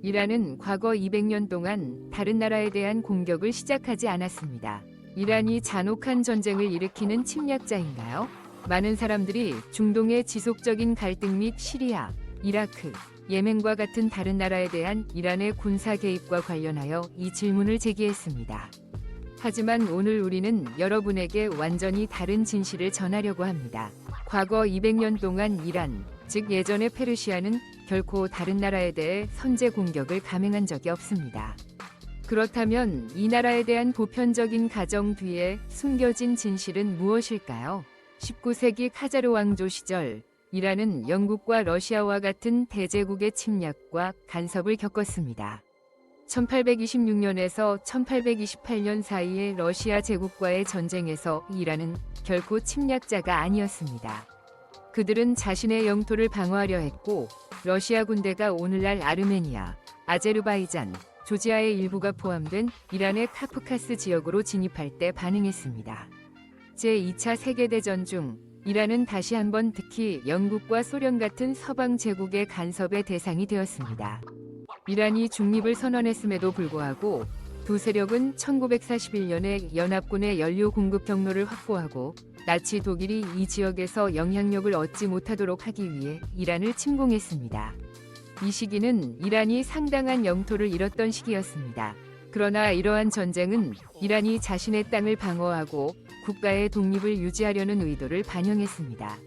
이란은 과거 200년 동안 다른 나라에 대한 공격을 시작하지 않았습니다. 이란이 잔혹한 전쟁을 일으키는 침략자인가요? 많은 사람들이 중동의 지속적인 갈등 및 시리아, 이라크, 예멘과 같은 다른 나라에 대한 이란의 군사 개입과 관련하여 이 질문을 제기했습니다. 하지만 오늘 우리는 여러분에게 완전히 다른 진실을 전하려고 합니다. 과거 200년 동안 이란, 즉 예전의 페르시아는 결코 다른 나라에 대해 선제 공격을 감행한 적이 없습니다. 그렇다면 이 나라에 대한 보편적인 가정 뒤에 숨겨진 진실은 무엇일까요? 19세기 카자르 왕조 시절 이란은 영국과 러시아와 같은 대제국의 침략과 간섭을 겪었습니다. 1826년에서 1828년 사이의 러시아 제국과의 전쟁에서 이란은 결코 침략자가 아니었습니다. 그들은 자신의 영토를 방어하려 했고 러시아 군대가 오늘날 아르메니아, 아제르바이잔, 조지아의 일부가 포함된 이란의 카프카스 지역으로 진입할 때 반응했습니다. 제2차 세계대전 중 이란은 다시 한번 특히 영국과 소련 같은 서방 제국의 간섭의 대상이 되었습니다. 이란이 중립을 선언했음에도 불구하고 두 세력은 1941년에 연합군의 연료 공급 경로를 확보하고 나치 독일이 이 지역에서 영향력을 얻지 못하도록 하기 위해 이란을 침공했습니다. 이 시기는 이란이 상당한 영토를 잃었던 시기였습니다. 그러나 이러한 전쟁은 이란이 자신의 땅을 방어하고 국가의 독립을 유지하려는 의도를 반영했습니다.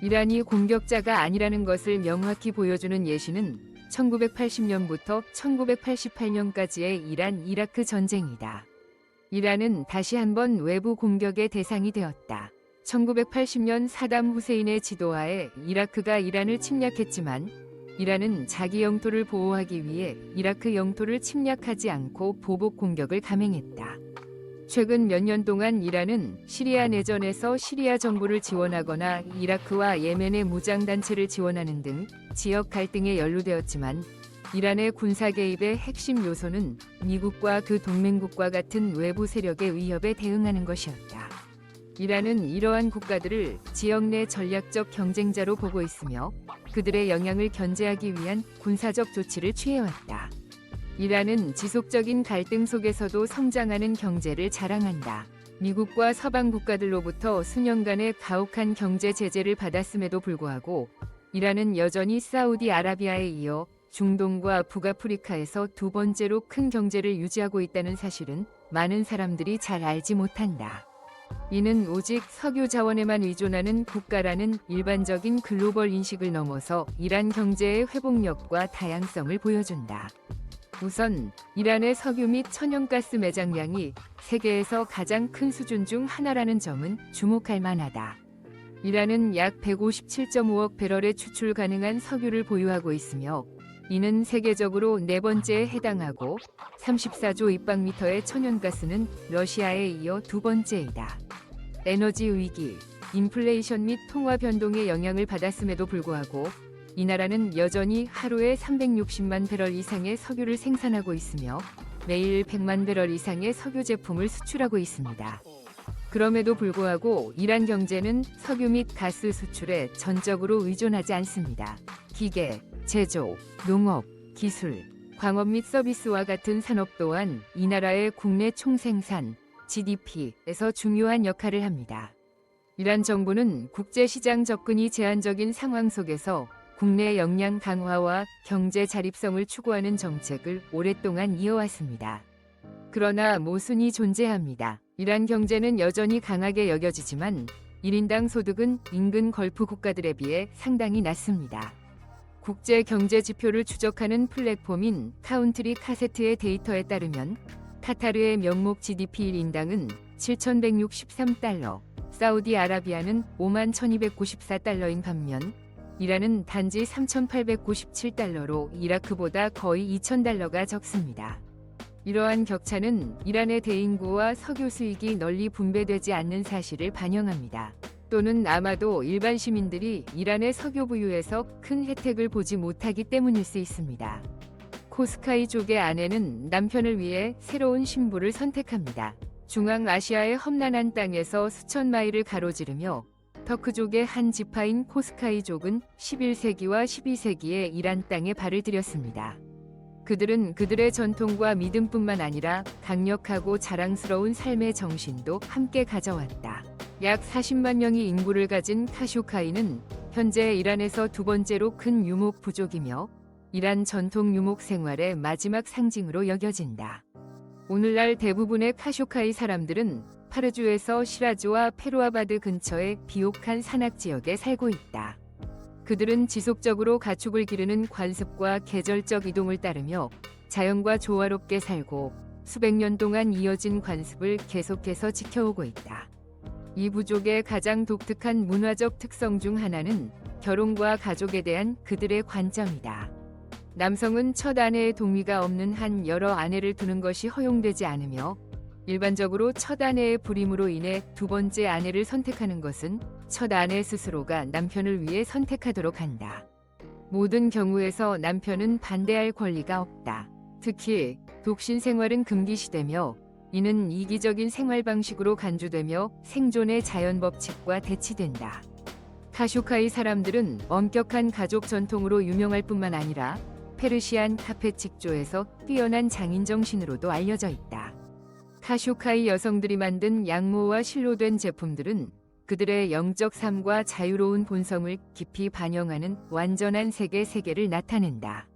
이란이 공격자가 아니라는 것을 명확히 보여주는 예시는 1980년부터 1988년까지의 이란-이라크 전쟁이다. 이란은 다시 한번 외부 공격의 대상이 되었다. 1980년 사담 후세인의 지도하에 이라크가 이란을 침략했지만 이란은 자기 영토를 보호하기 위해 이라크 영토를 침략하지 않고 보복 공격을 감행했다. 최근 몇 년 동안 이란은 시리아 내전에서 시리아 정부를 지원하거나 이라크와 예멘의 무장단체를 지원하는 등 지역 갈등에 연루되었지만 이란의 군사 개입의 핵심 요소는 미국과 그 동맹국과 같은 외부 세력의 위협에 대응하는 것이었다. 이란은 이러한 국가들을 지역 내 전략적 경쟁자로 보고 있으며 그들의 영향을 견제하기 위한 군사적 조치를 취해왔다. 이란은 지속적인 갈등 속에서도 성장하는 경제를 자랑한다. 미국과 서방 국가들로부터 수년간의 가혹한 경제 제재를 받았음에도 불구하고 이란은 여전히 사우디아라비아에 이어 중동과 북아프리카에서 두 번째로 큰 경제를 유지하고 있다는 사실은 많은 사람들이 잘 알지 못한다. 이는 오직 석유 자원에만 의존하는 국가라는 일반적인 글로벌 인식을 넘어서 이란 경제의 회복력과 다양성을 보여준다. 우선 이란의 석유 및 천연가스 매장량이 세계에서 가장 큰 수준 중 하나라는 점은 주목할 만하다. 이란은 약 157.5억 배럴의 추출 가능한 석유를 보유하고 있으며 이는 세계적으로 네 번째에 해당하고 34조 입방미터의 천연가스는 러시아에 이어 두 번째이다. 에너지 위기, 인플레이션 및 통화 변동의 영향을 받았음에도 불구하고 이 나라는 여전히 하루에 360만 배럴 이상의 석유를 생산하고 있으며 매일 100만 배럴 이상의 석유 제품을 수출하고 있습니다. 그럼에도 불구하고 이란 경제는 석유 및 가스 수출에 전적으로 의존하지 않습니다. 기계, 제조, 농업, 기술, 광업 및 서비스와 같은 산업 또한 이 나라의 국내 총생산, GDP에서 중요한 역할을 합니다. 이란 정부는 국제시장 접근이 제한적인 상황 속에서 국내 역량 강화와 경제 자립성을 추구하는 정책을 오랫동안 이어왔습니다. 그러나 모순이 존재합니다. 이란 경제는 여전히 강하게 여겨지지만 1인당 소득은 인근 걸프 국가들에 비해 상당히 낮습니다. 국제 경제 지표를 추적하는 플랫폼인 카운트리 카세트의 데이터에 따르면 카타르의 명목 GDP 1인당은 7,163달러, 사우디아라비아는 51,294달러인 반면 이란은 단지 3,897달러로 이라크보다 거의 2,000달러가 적습니다. 이러한 격차는 이란의 대인구와 석유 수익이 널리 분배되지 않는 사실을 반영합니다. 또는 아마도 일반 시민들이 이란의 석유 부유에서 큰 혜택을 보지 못하기 때문일 수 있습니다. 코스카이족의 아내는 남편을 위해 새로운 신부를 선택합니다. 중앙아시아의 험난한 땅에서 수천 마일을 가로지르며 터크족의 한 지파인 코스카이족은 11세기와 12세기에 이란 땅에 발을 들였습니다. 그들은 그들의 전통과 믿음뿐만 아니라 강력하고 자랑스러운 삶의 정신도 함께 가져왔다. 약 40만 명의 인구를 가진 카쇼카이는 현재 이란에서 두 번째로 큰 유목 부족이며 이란 전통 유목 생활의 마지막 상징으로 여겨진다. 오늘날 대부분의 카쇼카이 사람들은 파르주에서 시라즈와 페루아바드 근처의 비옥한 산악 지역에 살고 있다. 그들은 지속적으로 가축을 기르는 관습과 계절적 이동을 따르며 자연과 조화롭게 살고 수백 년 동안 이어진 관습을 계속해서 지켜오고 있다. 이 부족의 가장 독특한 문화적 특성 중 하나는 결혼과 가족에 대한 그들의 관점이다. 남성은 첫 아내의 동의가 없는 한 여러 아내를 두는 것이 허용되지 않으며 일반적으로 첫 아내의 불임으로 인해 두 번째 아내를 선택하는 것은 첫 아내 스스로가 남편을 위해 선택하도록 한다. 모든 경우에서 남편은 반대할 권리가 없다. 특히 독신 생활은 금기시되며 이는 이기적인 생활 방식으로 간주되며 생존의 자연 법칙과 대치된다. 카쇼카이 사람들은 엄격한 가족 전통으로 유명할 뿐만 아니라 페르시안 카페칙조에서 뛰어난 장인 정신으로도 알려져 있다. 카쇼카이 여성들이 만든 양모와 실로 된 제품들은 그들의 영적 삶과 자유로운 본성을 깊이 반영하는 완전한 세계를 나타낸다.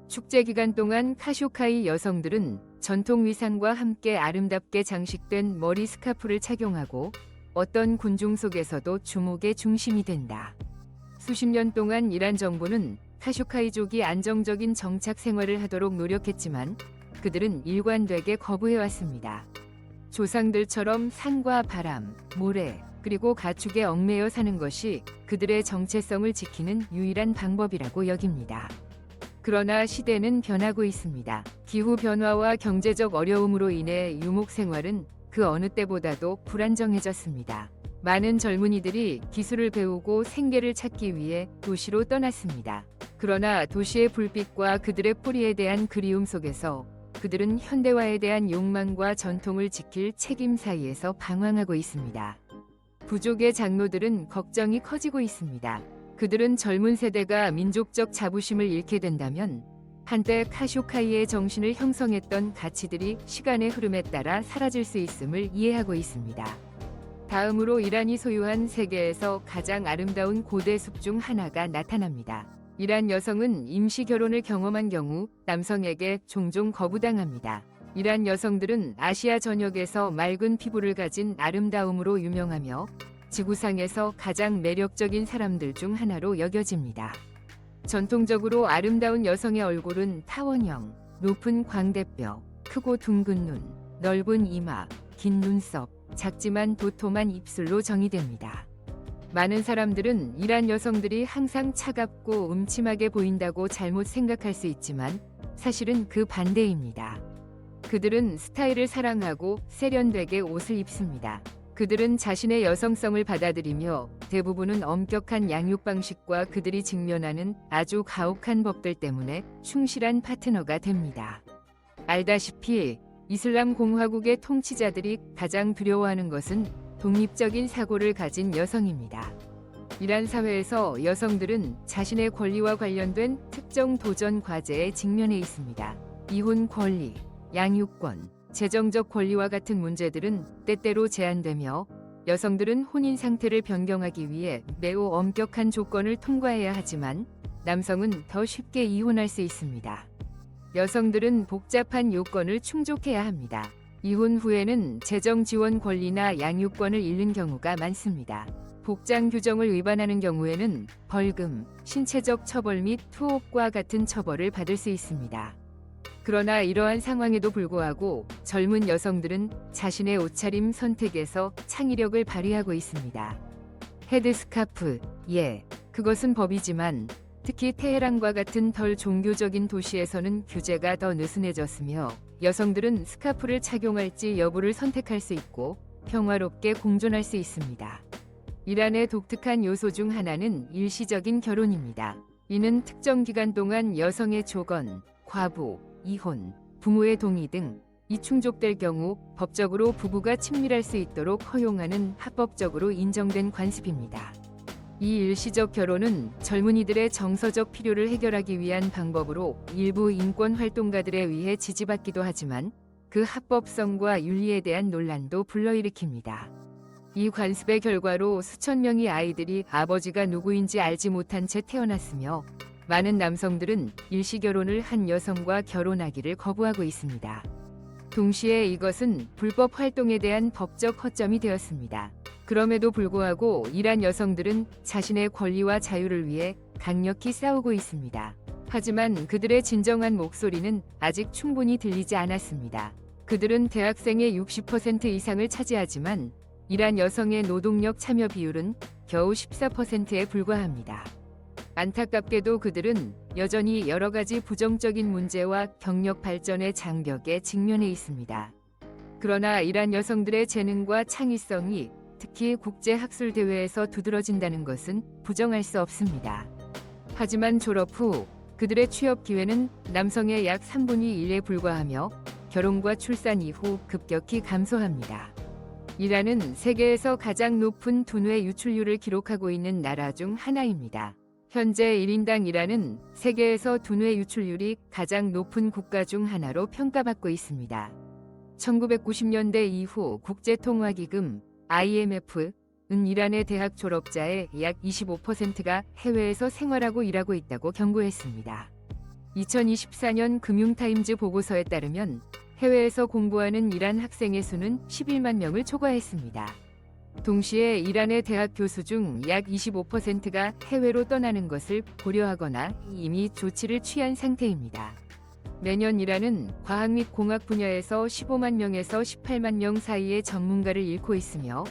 축제 기간 동안 카쇼카이 여성들은 전통 위상과 함께 아름답게 장식된 머리 스카프를 착용하고 어떤 군중 속에서도 주목의 중심이 된다. 수십 년 동안 이란 정부는 카쇼카이족이 안정적인 정착 생활을 하도록 노력했지만 그들은 일관되게 거부해왔습니다. 조상들처럼 산과 바람, 모래, 그리고 가축에 얽매여 사는 것이 그들의 정체성을 지키는 유일한 방법이라고 여깁니다. 그러나 시대는 변하고 있습니다. 기후 변화와 경제적 어려움으로 인해 유목 생활은 그 어느 때보다도 불안정해졌습니다. 많은 젊은이들이 기술을 배우고 생계를 찾기 위해 도시로 떠났습니다. 그러나 도시의 불빛과 그들의 뿌리에 대한 그리움 속에서 그들은 현대화에 대한 욕망과 전통을 지킬 책임 사이에서 방황하고 있습니다. 부족의 장로들은 걱정이 커지고 있습니다. 그들은 젊은 세대가 민족적 자부심을 잃게 된다면 한때 카쇼카이의 정신을 형성했던 가치들이 시간의 흐름에 따라 사라질 수 있음을 이해하고 있습니다. 다음으로 이란이 소유한 세계에서 가장 아름다운 고대 숲 중 하나가 나타납니다. 이란 여성은 임시 결혼을 경험한 경우 남성에게 종종 거부당합니다. 이란 여성들은 아시아 전역에서 맑은 피부를 가진 아름다움으로 유명하며 지구상에서 가장 매력적인 사람들 중 하나로 여겨집니다. 전통적으로 아름다운 여성의 얼굴은 타원형, 높은 광대뼈, 크고 둥근 눈, 넓은 이마, 긴 눈썹, 작지만 도톰한 입술로 정의됩니다. 많은 사람들은 이란 여성들이 항상 차갑고 음침하게 보인다고 잘못 생각할 수 있지만 사실은 그 반대입니다. 그들은 스타일을 사랑하고 세련되게 옷을 입습니다. 그들은 자신의 여성성을 받아들이며 대부분은 엄격한 양육 방식과 그들이 직면하는 아주 가혹한 법들 때문에 충실한 파트너가 됩니다. 알다시피 이슬람 공화국의 통치자들이 가장 두려워하는 것은 독립적인 사고를 가진 여성입니다. 이란 사회에서 여성들은 자신의 권리와 관련된 특정 도전 과제에 직면해 있습니다. 이혼 권리, 양육권, 재정적 권리와 같은 문제들은 때때로 제한되며 여성들은 혼인 상태를 변경하기 위해 매우 엄격한 조건을 통과해야 하지만 남성은 더 쉽게 이혼할 수 있습니다. 여성들은 복잡한 요건을 충족해야 합니다. 이혼 후에는 재정 지원 권리나 양육권을 잃는 경우가 많습니다. 복장 규정을 위반하는 경우에는 벌금, 신체적 처벌 및 투옥과 같은 처벌을 받을 수 있습니다. 그러나 이러한 상황에도 불구하고 젊은 여성들은 자신의 옷차림 선택에서 창의력을 발휘하고 있습니다. 헤드스카프, 그것은 법이지만 특히 테헤란과 같은 덜 종교적인 도시에서는 규제가 더 느슨해졌으며 여성들은 스카프를 착용할지 여부를 선택할 수 있고 평화롭게 공존할 수 있습니다. 이란의 독특한 요소 중 하나는 일시적인 결혼입니다. 이는 특정 기간 동안 여성의 조건, 과부, 이혼, 부모의 동의 등 이 충족될 경우 법적으로 부부가 친밀할 수 있도록 허용하는 합법적으로 인정된 관습입니다. 이 일시적 결혼은 젊은이들의 정서적 필요를 해결하기 위한 방법으로 일부 인권 활동가들에 의해 지지받기도 하지만 그 합법성과 윤리에 대한 논란도 불러일으킵니다. 이 관습의 결과로 수천 명의 아이들이 아버지가 누구인지 알지 못한 채 태어났으며 많은 남성들은 일시결혼을 한 여성과 결혼하기를 거부하고 있습니다. 동시에 이것은 불법 활동에 대한 법적 허점이 되었습니다. 그럼에도 불구하고 이란 여성들은 자신의 권리와 자유를 위해 강력히 싸우고 있습니다. 하지만 그들의 진정한 목소리는 아직 충분히 들리지 않았습니다. 그들은 대학생의 60% 이상을 차지하지만 이란 여성의 노동력 참여 비율은 겨우 14%에 불과합니다. 안타깝게도 그들은 여전히 여러 가지 부정적인 문제와 경력 발전의 장벽에 직면해 있습니다. 그러나 이란 여성들의 재능과 창의성이 특히 국제학술대회에서 두드러진다는 것은 부정할 수 없습니다. 하지만 졸업 후 그들의 취업 기회는 남성의 약 3분의 1에 불과하며 결혼과 출산 이후 급격히 감소합니다. 이란은 세계에서 가장 높은 두뇌 유출률을 기록하고 있는 나라 중 하나입니다. 현재 1인당 이란은 세계에서 두뇌 유출률이 가장 높은 국가 중 하나로 평가받고 있습니다. 1990년대 이후 국제통화기금 IMF은 이란의 대학 졸업자의 약 25%가 해외에서 생활하고 일하고 있다고 경고했습니다. 2024년 금융타임즈 보고서에 따르면 해외에서 공부하는 이란 학생의 수는 11만 명을 초과했습니다. 동시에 이란의 대학 교수 중 약 25%가 해외로 떠나는 것을 고려하거나 이미 조치를 취한 상태입니다. 매년 이란은 과학 및 공학 분야에서 15만 명에서 18만 명 사이의 전문가를 잃고 있으며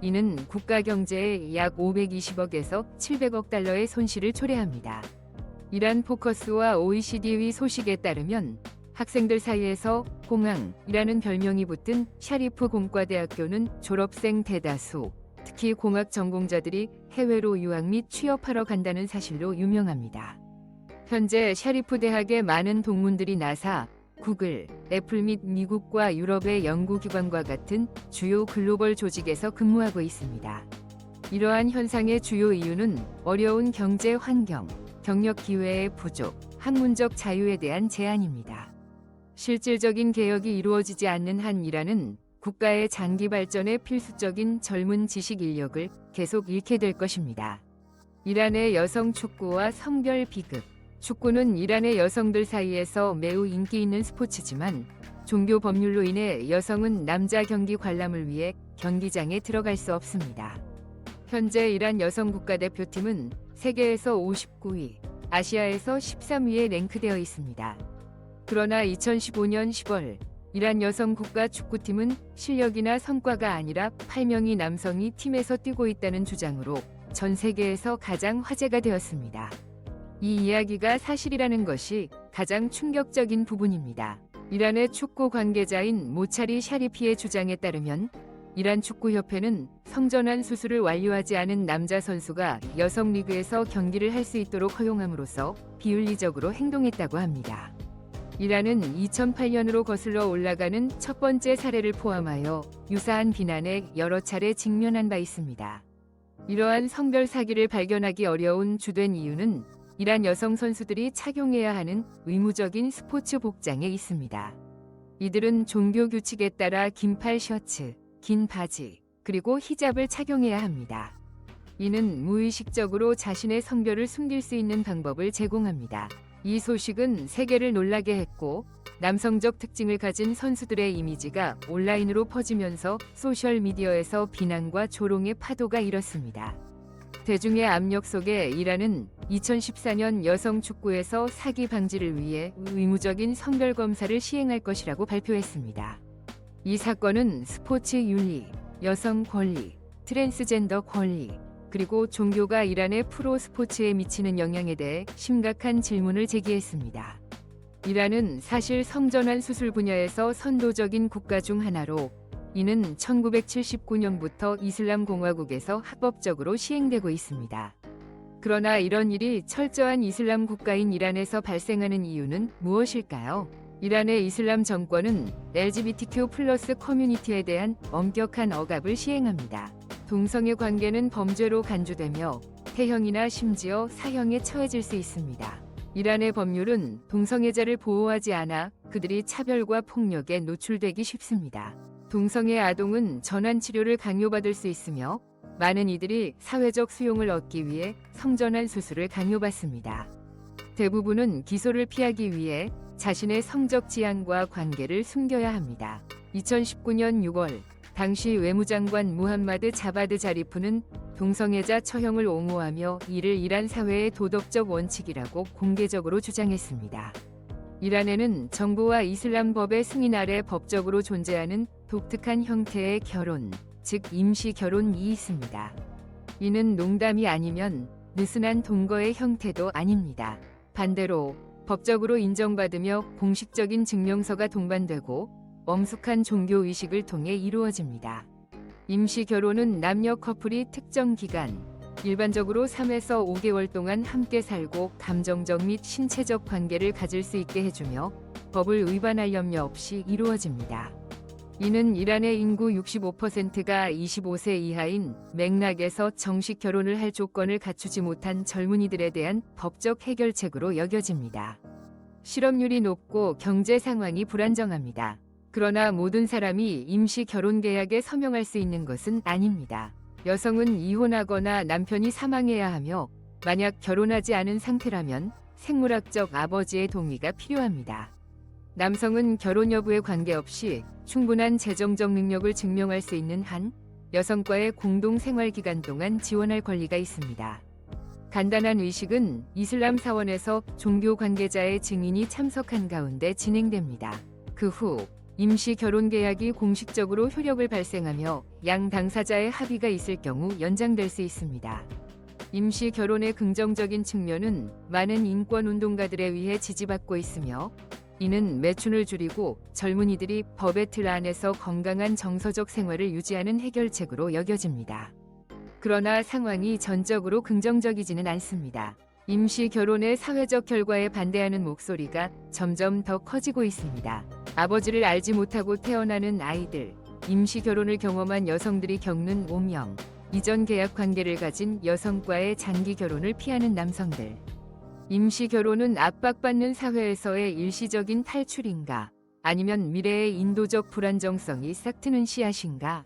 이는 국가 경제에 약 520억에서 700억 달러의 손실을 초래합니다. 이란 포커스와 OECD의 소식에 따르면 학생들 사이에서 공항이라는 별명이 붙은 샤리프 공과대학교는 졸업생 대다수, 특히 공학 전공자들이 해외로 유학 및 취업하러 간다는 사실로 유명합니다. 현재 샤리프 대학의 많은 동문들이 나사, 구글, 애플 및 미국과 유럽의 연구기관과 같은 주요 글로벌 조직에서 근무하고 있습니다. 이러한 현상의 주요 이유는 어려운 경제 환경, 경력 기회의 부족, 학문적 자유에 대한 제한입니다. 실질적인 개혁이 이루어지지 않는 한 이란은 국가의 장기 발전에 필수적인 젊은 지식 인력을 계속 잃게 될 것입니다. 이란의 여성 축구와 성별 비급. 축구는 이란의 여성들 사이에서 매우 인기 있는 스포츠지만 종교 법률로 인해 여성은 남자 경기 관람을 위해 경기장에 들어갈 수 없습니다. 현재 이란 여성 국가대표팀은 세계에서 59위, 아시아에서 13위에 랭크되어 있습니다. 그러나 2015년 10월 이란 여성 국가 축구팀은 실력이나 성과가 아니라 8명의 남성이 팀에서 뛰고 있다는 주장으로 전 세계에서 가장 화제가 되었습니다. 이 이야기가 사실이라는 것이 가장 충격적인 부분입니다. 이란의 축구 관계자인 모차리 샤리피의 주장에 따르면 이란 축구협회는 성전환 수술을 완료하지 않은 남자 선수가 여성 리그에서 경기를 할 수 있도록 허용함으로써 비윤리적으로 행동했다고 합니다. 이란은 2008년으로 거슬러 올라가는 첫 번째 사례를 포함하여 유사한 비난에 여러 차례 직면한 바 있습니다. 이러한 성별 사기를 발견하기 어려운 주된 이유는 이란 여성 선수들이 착용해야 하는 의무적인 스포츠 복장에 있습니다. 이들은 종교 규칙에 따라 긴팔 셔츠, 긴 바지, 그리고 히잡을 착용해야 합니다. 이는 무의식적으로 자신의 성별을 숨길 수 있는 방법을 제공합니다. 이 소식은 세계를 놀라게 했고 남성적 특징을 가진 선수들의 이미지가 온라인으로 퍼지면서 소셜미디어에서 비난과 조롱의 파도가 일었습니다. 대중의 압력 속에 이란은 2014년 여성 축구에서 사기 방지를 위해 의무적인 성별 검사를 시행할 것이라고 발표했습니다. 이 사건은 스포츠 윤리, 여성 권리, 트랜스젠더 권리, 그리고 종교가 이란의 프로 스포츠에 미치는 영향에 대해 심각한 질문을 제기했습니다. 이란은 사실 성전환 수술 분야에서 선도적인 국가 중 하나로 이는 1979년부터 이슬람 공화국에서 합법적으로 시행되고 있습니다. 그러나 이런 일이 철저한 이슬람 국가인 이란에서 발생하는 이유는 무엇일까요? 이란의 이슬람 정권은 LGBTQ+ 커뮤니티에 대한 엄격한 억압을 시행합니다. 동성애 관계는 범죄로 간주되며 태형이나 심지어 사형에 처해질 수 있습니다. 이란의 법률은 동성애자를 보호하지 않아 그들이 차별과 폭력에 노출되기 쉽습니다. 동성애 아동은 전환 치료를 강요받을 수 있으며 많은 이들이 사회적 수용을 얻기 위해 성전환 수술을 강요받습니다. 대부분은 기소를 피하기 위해 자신의 성적 지향과 관계를 숨겨야 합니다. 2019년 6월 당시 외무장관 무함마드 자바드 자리프는 동성애자 처형을 옹호하며 이를 이란 사회의 도덕적 원칙이라고 공개적으로 주장했습니다. 이란에는 정부와 이슬람 법의 승인 아래 법적으로 존재하는 독특한 형태의 결혼, 즉 임시 결혼이 있습니다. 이는 농담이 아니면 느슨한 동거의 형태도 아닙니다. 반대로 법적으로 인정받으며 공식적인 증명서가 동반되고 엄숙한 종교 의식을 통해 이루어집니다. 임시 결혼은 남녀 커플이 특정 기간, 일반적으로 3에서 5개월 동안 함께 살고 감정적 및 신체적 관계를 가질 수 있게 해주며 법을 위반할 염려 없이 이루어집니다. 이는 이란의 인구 65%가 25세 이하인 맥락에서 정식 결혼을 할 조건을 갖추지 못한 젊은이들에 대한 법적 해결책으로 여겨집니다. 실업률이 높고 경제 상황이 불안정합니다. 그러나 모든 사람이 임시 결혼 계약에 서명할 수 있는 것은 아닙니다. 여성은 이혼하거나 남편이 사망해야 하며 만약 결혼하지 않은 상태라면 생물학적 아버지의 동의가 필요합니다. 남성은 결혼 여부에 관계없이 충분한 재정적 능력을 증명할 수 있는 한 여성과의 공동 생활 기간 동안 지원할 권리가 있습니다. 간단한 의식은 이슬람 사원에서 종교 관계자의 증인이 참석한 가운데 진행됩니다. 그 후 임시 결혼 계약이 공식적으로 효력을 발생하며 양 당사자의 합의가 있을 경우 연장될 수 있습니다. 임시 결혼의 긍정적인 측면은 많은 인권 운동가들에 의해 지지받고 있으며 이는 매춘을 줄이고 젊은이들이 법의 틀 안에서 건강한 정서적 생활을 유지하는 해결책으로 여겨집니다. 그러나 상황이 전적으로 긍정적이지는 않습니다. 임시 결혼의 사회적 결과에 반대하는 목소리가 점점 더 커지고 있습니다. 아버지를 알지 못하고 태어나는 아이들, 임시 결혼을 경험한 여성들이 겪는 오명, 이전 계약 관계를 가진 여성과의 장기 결혼을 피하는 남성들. 임시 결혼은 압박받는 사회에서의 일시적인 탈출인가? 아니면 미래의 인도적 불안정성이 싹트는 씨앗인가?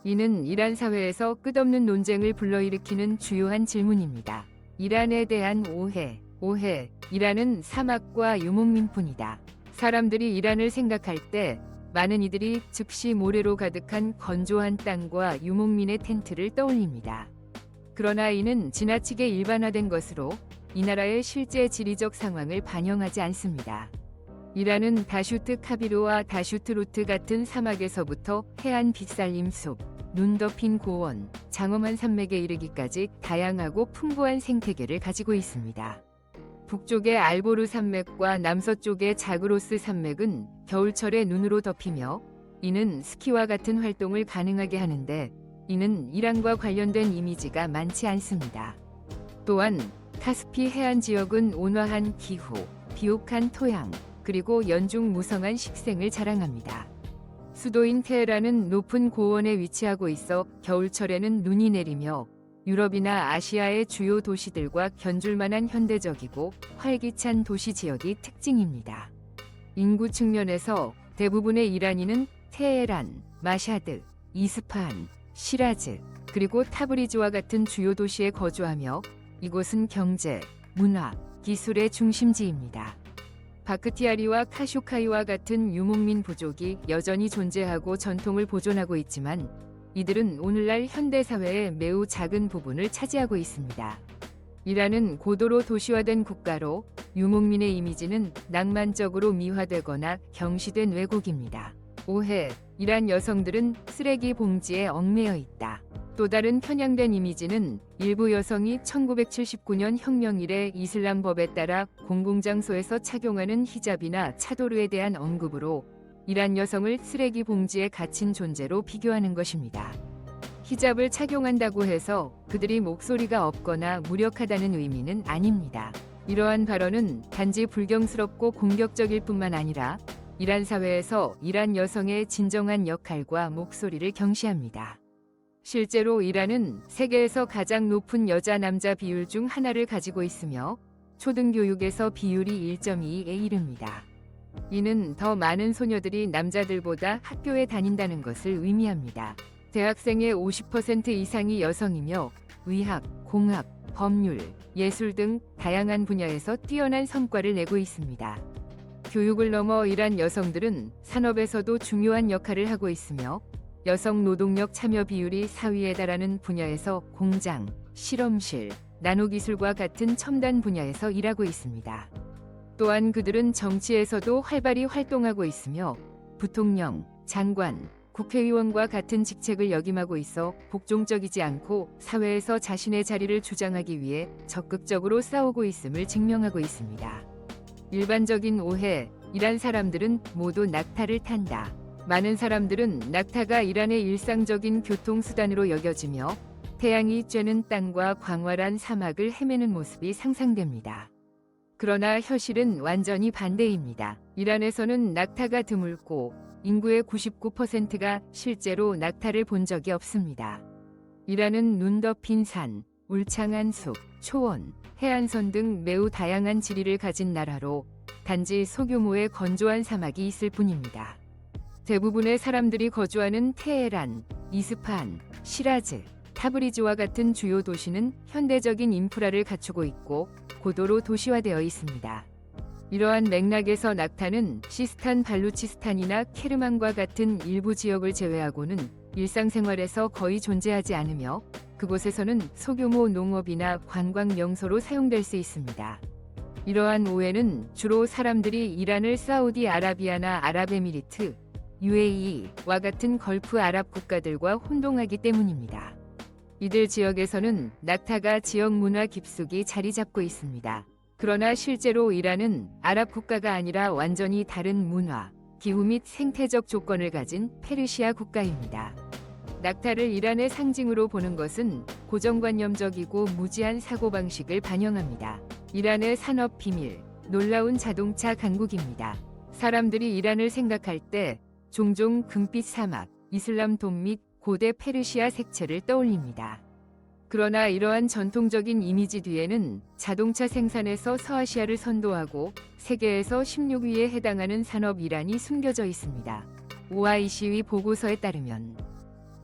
이는 이란 사회에서 끝없는 논쟁을 불러일으키는 주요한 질문입니다. 이란에 대한 오해. 이란은 사막과 유목민뿐이다. 사람들이 이란을 생각할 때 많은 이들이 즉시 모래로 가득한 건조한 땅과 유목민의 텐트를 떠올립니다. 그러나 이는 지나치게 일반화된 것으로 이 나라의 실제 지리적 상황을 반영하지 않습니다. 이란은 다슈트 카비르와 다슈트 루트 같은 사막에서부터 해안 빗살림 숲, 눈 덮인 고원, 장엄한 산맥에 이르기까지 다양하고 풍부한 생태계를 가지고 있습니다. 북쪽의 알보르 산맥과 남서쪽의 자그로스 산맥은 겨울철에 눈으로 덮이며 이는 스키와 같은 활동을 가능하게 하는데 이는 이란과 관련된 이미지가 많지 않습니다. 또한 카스피 해안 지역은 온화한 기후, 비옥한 토양, 그리고 연중 무성한 식생을 자랑합니다. 수도인 테헤란은 높은 고원에 위치하고 있어 겨울철에는 눈이 내리며 유럽이나 아시아의 주요 도시들과 견줄만한 현대적이고 활기찬 도시 지역이 특징입니다. 인구 측면에서 대부분의 이란인은 테헤란, 마샤드, 이스파한, 시라즈, 그리고 타브리즈와 같은 주요 도시에 거주하며 이곳은 경제, 문화, 기술의 중심지입니다. 바크티아리와 카쇼카이와 같은 유목민 부족이 여전히 존재하고 전통을 보존하고 있지만 이들은 오늘날 현대사회의 매우 작은 부분을 차지하고 있습니다. 이란은 고도로 도시화된 국가로 유목민의 이미지는 낭만적으로 미화되거나 경시된 왜곡입니다. 오해, 이란 여성들은 쓰레기 봉지에 얽매여 있다. 또 다른 편향된 이미지는 일부 여성이 1979년 혁명 이래 이슬람 법에 따라 공공장소에서 착용하는 히잡이나 차도르에 대한 언급으로 이란 여성을 쓰레기 봉지에 갇힌 존재로 비교하는 것입니다. 히잡을 착용한다고 해서 그들이 목소리가 없거나 무력하다는 의미는 아닙니다. 이러한 발언은 단지 불경스럽고 공격적일 뿐만 아니라 이란 사회에서 이란 여성의 진정한 역할과 목소리를 경시합니다. 실제로 이란은 세계에서 가장 높은 여자-남자 비율 중 하나를 가지고 있으며 초등교육에서 비율이 1.2에 이릅니다. 이는 더 많은 소녀들이 남자들보다 학교에 다닌다는 것을 의미합니다. 대학생의 50% 이상이 여성이며 의학, 공학, 법률, 예술 등 다양한 분야에서 뛰어난 성과를 내고 있습니다. 교육을 넘어 이란 여성들은 산업에서도 중요한 역할을 하고 있으며 여성 노동력 참여 비율이 4위에 달하는 분야에서 공장, 실험실, 나노기술과 같은 첨단 분야에서 일하고 있습니다. 또한 그들은 정치에서도 활발히 활동하고 있으며 부통령, 장관, 국회의원과 같은 직책을 역임하고 있어 복종적이지 않고 사회에서 자신의 자리를 주장하기 위해 적극적으로 싸우고 있음을 증명하고 있습니다. 일반적인 오해, 이란 사람들은 모두 낙타를 탄다. 많은 사람들은 낙타가 이란의 일상적인 교통수단으로 여겨지며 태양이 쬐는 땅과 광활한 사막을 헤매는 모습이 상상됩니다. 그러나 현실은 완전히 반대입니다. 이란에서는 낙타가 드물고 인구의 99%가 실제로 낙타를 본 적이 없습니다. 이란은 눈 덮인 산, 울창한 숲, 초원, 해안선 등 매우 다양한 지리를 가진 나라로 단지 소규모의 건조한 사막이 있을 뿐입니다. 대부분의 사람들이 거주하는 테헤란, 이스파한, 시라즈, 타브리즈와 같은 주요 도시는 현대적인 인프라를 갖추고 있고 고도로 도시화되어 있습니다. 이러한 맥락에서 낙타는 시스탄 발루치스탄이나 케르만과 같은 일부 지역을 제외하고는 일상생활에서 거의 존재하지 않으며 그곳에서는 소규모 농업이나 관광 명소로 사용될 수 있습니다. 이러한 오해는 주로 사람들이 이란을 사우디아라비아나 아랍에미리트, UAE와 같은 걸프 아랍 국가들과 혼동하기 때문입니다. 이들 지역에서는 낙타가 지역 문화 깊숙이 자리 잡고 있습니다. 그러나 실제로 이란은 아랍 국가가 아니라 완전히 다른 문화, 기후 및 생태적 조건을 가진 페르시아 국가입니다. 낙타를 이란의 상징으로 보는 것은 고정관념적이고 무지한 사고방식을 반영합니다. 이란의 산업 비밀, 놀라운 자동차 강국입니다. 사람들이 이란을 생각할 때 종종 금빛 사막, 이슬람 돔 및 고대 페르시아 색채를 떠올립니다. 그러나 이러한 전통적인 이미지 뒤에는 자동차 생산에서 서아시아를 선도하고 세계에서 16위에 해당하는 산업 이란이 숨겨져 있습니다. OIC의 보고서에 따르면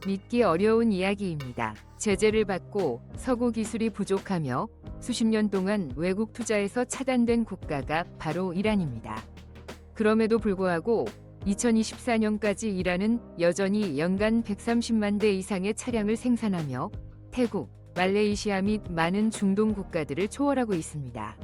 믿기 어려운 이야기입니다. 제재를 받고 서구 기술이 부족하며 수십 년 동안 외국 투자에서 차단된 국가가 바로 이란입니다. 그럼에도 불구하고 2024년까지 이란은 여전히 연간 130만 대 이상의 차량을 생산하며 태국, 말레이시아 및 많은 중동 국가들을 초월하고 있습니다.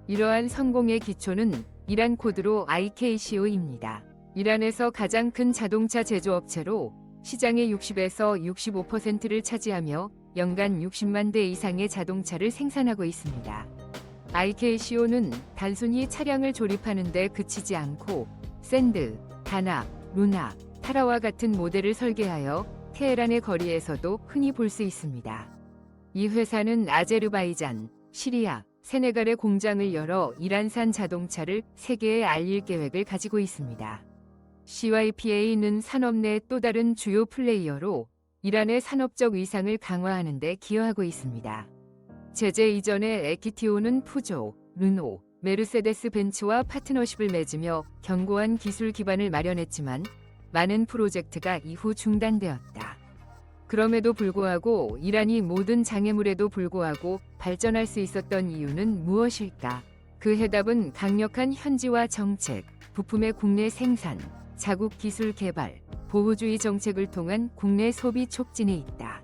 이러한 성공의 기초는 이란 코드로 IKCO입니다. 이란에서 가장 큰 자동차 제조업체로 시장의 60에서 65%를 차지하며 연간 60만 대 이상의 자동차를 생산하고 있습니다. IKCO는 단순히 차량을 조립하는 데 그치지 않고 샌드, 다나, 루나, 타라와 같은 모델을 설계하여 테헤란의 거리에서도 흔히 볼 수 있습니다. 이 회사는 아제르바이잔, 시리아, 세네갈의 공장을 열어 이란산 자동차를 세계에 알릴 계획을 가지고 있습니다. CYPA는 산업 내 또 다른 주요 플레이어로 이란의 산업적 위상을 강화하는 데 기여하고 있습니다. 제재 이전에 에키티오는 푸조, 르노, 메르세데스 벤츠와 파트너십을 맺으며 견고한 기술 기반을 마련했지만 많은 프로젝트가 이후 중단되었다. 그럼에도 불구하고 이란이 모든 장애물에도 불구하고 발전할 수 있었던 이유는 무엇일까? 그 해답은 강력한 현지화 정책, 부품의 국내 생산, 자국 기술 개발, 보호주의 정책을 통한 국내 소비 촉진에 있다.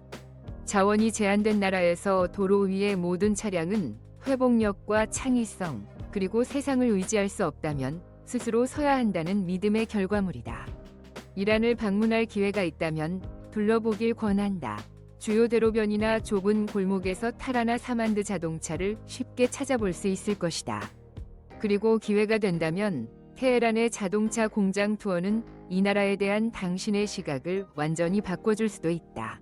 자원이 제한된 나라에서 도로 위의 모든 차량은 회복력과 창의성, 그리고 세상을 의지할 수 없다면 스스로 서야 한다는 믿음의 결과물이다. 이란을 방문할 기회가 있다면 둘러보길 권한다. 주요 대로변이나 좁은 골목에서 타라나 사만드 자동차를 쉽게 찾아볼 수 있을 것이다. 그리고 기회가 된다면 테헤란의 자동차 공장 투어는 이 나라에 대한 당신의 시각을 완전히 바꿔줄 수도 있다.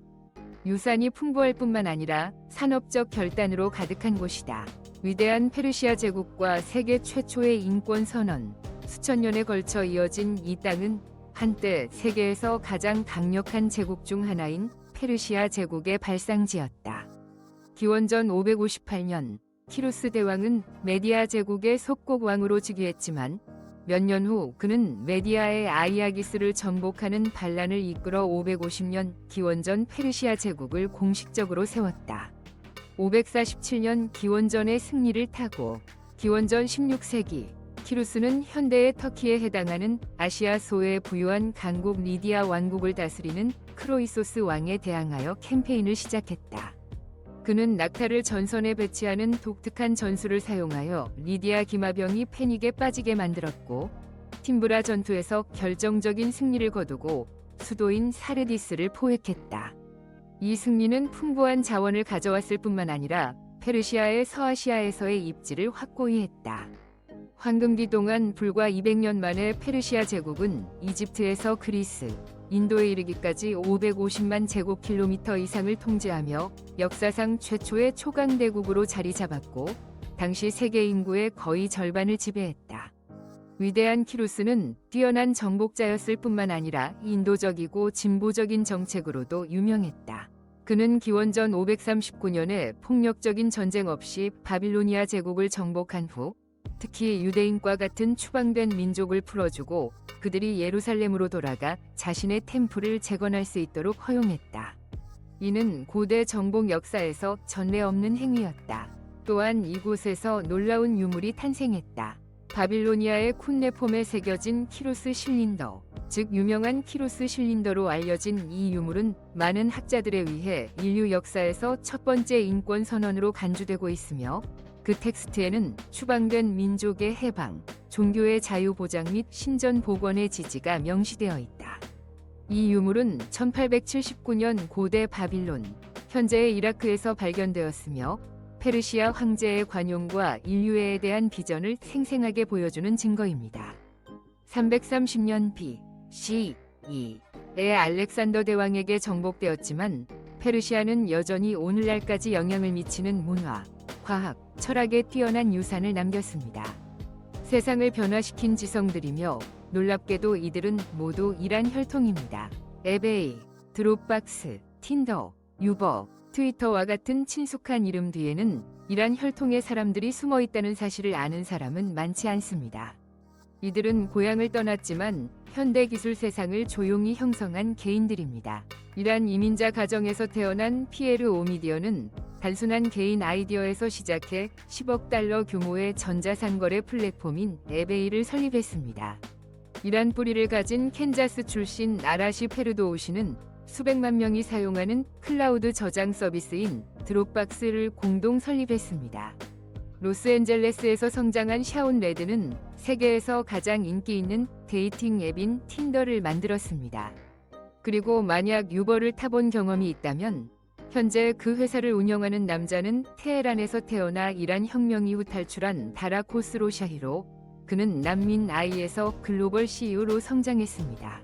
유산이 풍부할 뿐만 아니라 산업적 결단으로 가득한 곳이다. 위대한 페르시아 제국과 세계 최초의 인권 선언, 수천 년에 걸쳐 이어진 이 땅은 한때 세계에서 가장 강력한 제국 중 하나인 페르시아 제국의 발상지였다. 기원전 558년 키루스 대왕은 메디아 제국의 속국 왕으로 즉위했지만 몇 년 후 그는 메디아의 아이아기스를 정복하는 반란을 이끌어 550년 기원전 페르시아 제국을 공식적으로 세웠다. 547년 기원전의 승리를 타고 기원전 16세기 키루스는 현대의 터키에 해당하는 아시아 소의 부유한 강국 리디아 왕국을 다스리는 크로이소스 왕에 대항하여 캠페인을 시작했다. 그는 낙타를 전선에 배치하는 독특한 전술을 사용하여 리디아 기마병이 패닉에 빠지게 만들었고 팀브라 전투에서 결정적인 승리를 거두고 수도인 사르디스를 포획했다. 이 승리는 풍부한 자원을 가져왔을 뿐만 아니라 페르시아의 서아시아에서의 입지를 확고히 했다. 황금기 동안 불과 200년 만에 페르시아 제국은 이집트에서 그리스, 인도에 이르기까지 550만 제곱킬로미터 이상을 통제하며 역사상 최초의 초강대국으로 자리 잡았고 당시 세계 인구의 거의 절반을 지배했다. 위대한 키루스는 뛰어난 정복자였을 뿐만 아니라 인도적이고 진보적인 정책으로도 유명했다. 그는 기원전 539년에 폭력적인 전쟁 없이 바빌로니아 제국을 정복한 후 특히 유대인과 같은 추방된 민족을 풀어주고 그들이 예루살렘으로 돌아가 자신의 템플을 재건할 수 있도록 허용했다. 이는 고대 정복 역사에서 전례 없는 행위였다. 또한 이곳에서 놀라운 유물이 탄생했다. 바빌로니아의 쿤네폼에 새겨진 키루스 실린더, 즉 유명한 키루스 실린더로 알려진 이 유물은 많은 학자들에 의해 인류 역사에서 첫 번째 인권 선언으로 간주되고 있으며 그 텍스트에는 추방된 민족의 해방, 종교의 자유 보장 및 신전 복원의 지지가 명시되어 있다. 이 유물은 1879년 고대 바빌론, 현재의 이라크에서 발견되었으며 페르시아 황제의 관용과 인류애에 대한 비전을 생생하게 보여주는 증거입니다. 330년 BCE에 알렉산더 대왕에게 정복되었지만 페르시아는 여전히 오늘날까지 영향을 미치는 문화, 과학, 철학에 뛰어난 유산을 남겼습니다. 세상을 변화시킨 지성들이며 놀랍게도 이들은 모두 이란 혈통입니다. 에베이, 드롭박스, 틴더, 유버, 트위터와 같은 친숙한 이름 뒤에는 이란 혈통의 사람들이 숨어 있다는 사실을 아는 사람은 많지 않습니다. 이들은 고향을 떠났지만 현대 기술 세상을 조용히 형성한 개인들입니다. 이란 이민자 가정에서 태어난 피에르 오미디어는 단순한 개인 아이디어에서 시작해 10억 달러 규모의 전자상거래 플랫폼인 에베이를 설립했습니다. 이란 뿌리를 가진 캔자스 출신 아라시 페르도우시는 수백만 명이 사용하는 클라우드 저장 서비스인 드롭박스를 공동 설립했습니다. 로스앤젤레스에서 성장한 샤온 레드는 세계에서 가장 인기 있는 데이팅 앱인 틴더를 만들었습니다. 그리고 만약 유버를 타본 경험이 있다면 현재 그 회사를 운영하는 남자는 테헤란에서 태어나 이란 혁명 이후 탈출한 다라 코스로 샤히로, 그는 난민 아이에서 글로벌 CEO로 성장했습니다.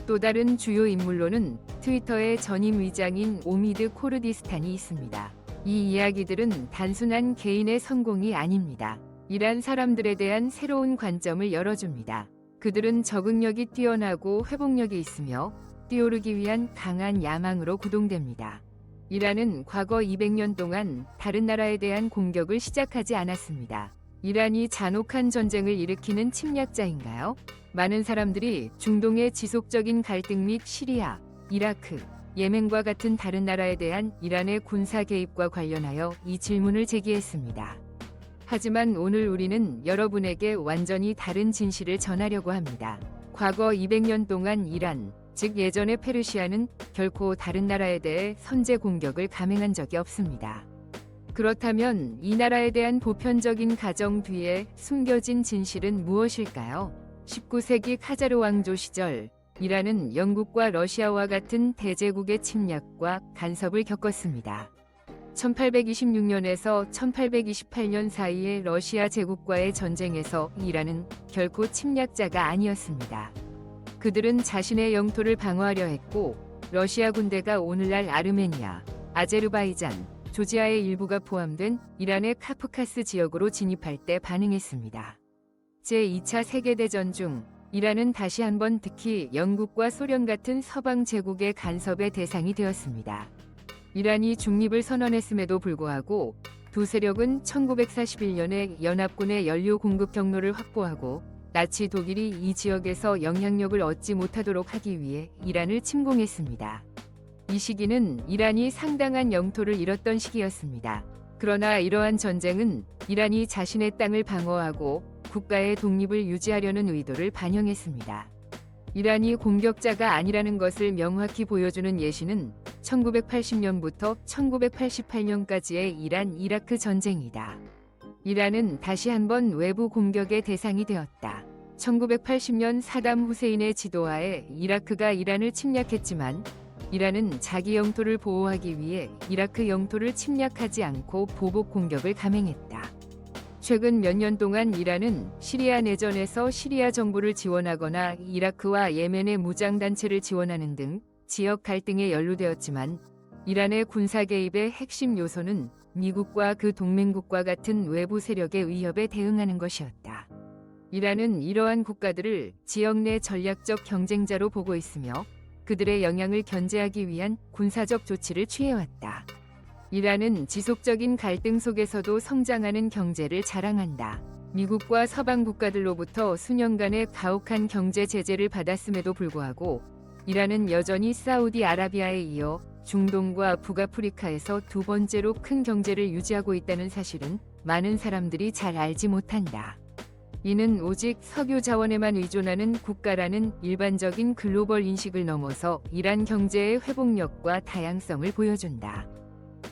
또 다른 주요 인물로는 트위터의 전임 위장인 오미드 코르디스탄이 있습니다. 이 이야기들은 단순한 개인의 성공이 아닙니다. 이란 사람들에 대한 새로운 관점을 열어줍니다. 그들은 적응력이 뛰어나고 회복력이 있으며 뛰어오르기 위한 강한 야망으로 구동됩니다. 이란은 과거 200년 동안 다른 나라에 대한 공격을 시작하지 않았습니다. 이란이 잔혹한 전쟁을 일으키는 침략자인가요? 많은 사람들이 중동의 지속적인 갈등 및 시리아, 이라크, 예멘과 같은 다른 나라에 대한 이란의 군사 개입과 관련하여 이 질문을 제기했습니다. 하지만 오늘 우리는 여러분에게 완전히 다른 진실을 전하려고 합니다. 과거 200년 동안 이란, 즉 예전의 페르시아는 결코 다른 나라에 대해 선제 공격을 감행한 적이 없습니다. 그렇다면 이 나라에 대한 보편적인 가정 뒤에 숨겨진 진실은 무엇일까요? 19세기 카자르 왕조 시절 이란은 영국과 러시아와 같은 대제국의 침략과 간섭을 겪었습니다. 1826년에서 1828년 사이의 러시아 제국과의 전쟁에서 이란은 결코 침략자가 아니었습니다. 그들은 자신의 영토를 방어하려 했고 러시아 군대가 오늘날 아르메니아, 아제르바이잔, 조지아의 일부가 포함된 이란의 카프카스 지역으로 진입할 때 반응했습니다. 제2차 세계대전 중 이란은 다시 한번 특히 영국과 소련 같은 서방 제국의 간섭의 대상이 되었습니다. 이란이 중립을 선언했음에도 불구하고 두 세력은 1941년에 연합군의 연료 공급 경로를 확보하고 나치 독일이 이 지역에서 영향력을 얻지 못하도록 하기 위해 이란을 침공했습니다. 이 시기는 이란이 상당한 영토를 잃었던 시기였습니다. 그러나 이러한 전쟁은 이란이 자신의 땅을 방어하고 국가의 독립을 유지하려는 의도를 반영했습니다. 이란이 공격자가 아니라는 것을 명확히 보여주는 예시는 1980년부터 1988년까지의 이란-이라크 전쟁이다. 이란은 다시 한번 외부 공격의 대상이 되었다. 1980년 사담 후세인의 지도하에 이라크가 이란을 침략했지만 이란은 자기 영토를 보호하기 위해 이라크 영토를 침략하지 않고 보복 공격을 감행했다. 최근 몇 년 동안 이란은 시리아 내전에서 시리아 정부를 지원하거나 이라크와 예멘의 무장단체를 지원하는 등 지역 갈등에 연루되었지만 이란의 군사 개입의 핵심 요소는 미국과 그 동맹국과 같은 외부 세력의 위협에 대응하는 것이었다. 이란은 이러한 국가들을 지역 내 전략적 경쟁자로 보고 있으며 그들의 영향을 견제하기 위한 군사적 조치를 취해왔다. 이란은 지속적인 갈등 속에서도 성장하는 경제를 자랑한다. 미국과 서방 국가들로부터 수년간의 가혹한 경제 제재를 받았음에도 불구하고 이란은 여전히 사우디아라비아에 이어 중동과 북아프리카에서 두 번째로 큰 경제를 유지하고 있다는 사실은 많은 사람들이 잘 알지 못한다. 이는 오직 석유 자원에만 의존하는 국가라는 일반적인 글로벌 인식을 넘어서 이란 경제의 회복력과 다양성을 보여준다.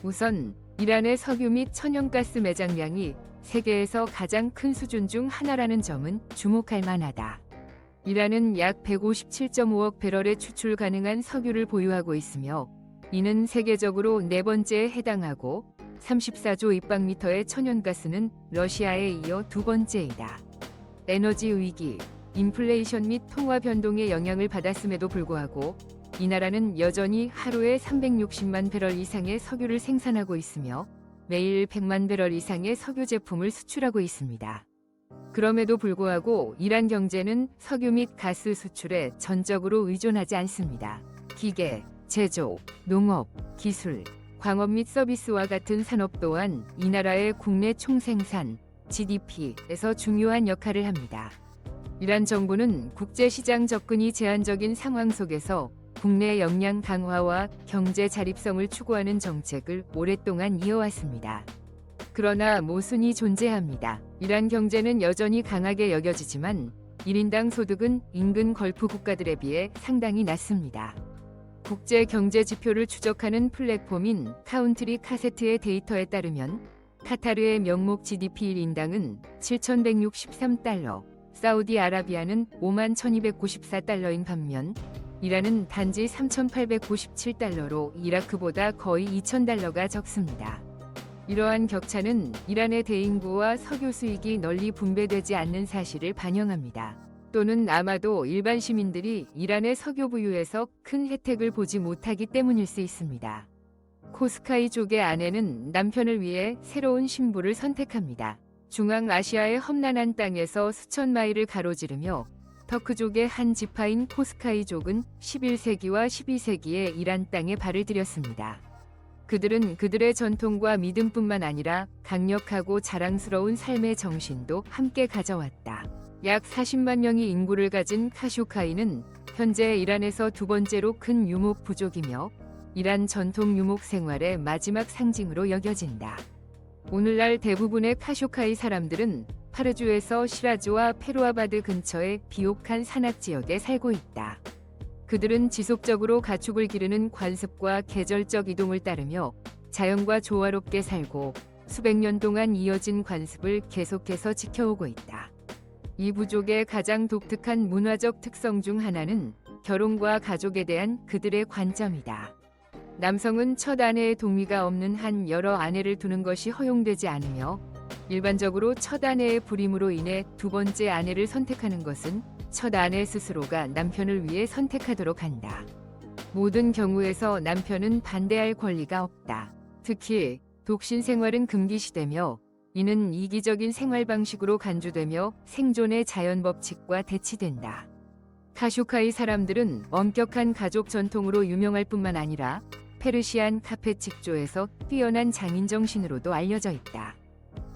우선 이란의 석유 및 천연가스 매장량이 세계에서 가장 큰 수준 중 하나라는 점은 주목할 만하다. 이란은 약 157.5억 배럴의 추출 가능한 석유를 보유하고 있으며 이는 세계적으로 네 번째에 해당하고 34조 입방미터의 천연가스는 러시아에 이어 두 번째이다. 에너지 위기, 인플레이션 및 통화 변동의 영향을 받았음에도 불구하고 이 나라는 여전히 하루에 360만 배럴 이상의 석유를 생산하고 있으며 매일 100만 배럴 이상의 석유 제품을 수출하고 있습니다. 그럼에도 불구하고 이란 경제는 석유 및 가스 수출에 전적으로 의존하지 않습니다. 기계, 제조, 농업, 기술, 광업 및 서비스와 같은 산업 또한 이 나라의 국내 총생산, GDP에서 중요한 역할을 합니다. 이란 정부는 국제시장 접근이 제한적인 상황 속에서 국내 역량 강화와 경제 자립성을 추구하는 정책을 오랫동안 이어왔습니다. 그러나 모순이 존재합니다. 이란 경제는 여전히 강하게 여겨지지만 1인당 소득은 인근 걸프 국가들에 비해 상당히 낮습니다. 국제 경제 지표를 추적하는 플랫폼인 카운트리 카세트의 데이터에 따르면 카타르의 명목 GDP 1인당은 7,163달러, 사우디아라비아는 51,294달러인 반면 이란은 단지 3,897달러로 이라크보다 거의 2,000달러가 적습니다. 이러한 격차는 이란의 대인구와 석유 수익이 널리 분배되지 않는 사실을 반영합니다. 또는 아마도 일반 시민들이 이란의 석유 부유에서 큰 혜택을 보지 못하기 때문일 수 있습니다. 코스카이족의 아내는 남편을 위해 새로운 신부를 선택합니다. 중앙아시아의 험난한 땅에서 수천 마일을 가로지르며 터크족의 한 지파인 코스카이족은 11세기와 12세기에 이란 땅에 발을 들였습니다. 그들은 그들의 전통과 믿음뿐만 아니라 강력하고 자랑스러운 삶의 정신도 함께 가져왔다. 약 40만 명의 인구를 가진 카쇼카이는 현재 이란에서 두 번째로 큰 유목 부족이며 이란 전통 유목 생활의 마지막 상징으로 여겨진다. 오늘날 대부분의 카쇼카이 사람들은 파르주에서 시라즈와 페루아바드 근처의 비옥한 산악 지역에 살고 있다. 그들은 지속적으로 가축을 기르는 관습과 계절적 이동을 따르며 자연과 조화롭게 살고 수백 년 동안 이어진 관습을 계속해서 지켜오고 있다. 이 부족의 가장 독특한 문화적 특성 중 하나는 결혼과 가족에 대한 그들의 관점이다. 남성은 첫 아내의 동의가 없는 한 여러 아내를 두는 것이 허용되지 않으며 일반적으로 첫 아내의 불임으로 인해 두 번째 아내를 선택하는 것은 첫 아내 스스로가 남편을 위해 선택하도록 한다. 모든 경우에서 남편은 반대할 권리가 없다. 특히 독신 생활은 금기시되며 이는 이기적인 생활 방식으로 간주되며 생존의 자연 법칙과 대치된다. 카쇼카이 사람들은 엄격한 가족 전통으로 유명할 뿐만 아니라 페르시안 카페직조에서 뛰어난 장인 정신으로도 알려져 있다.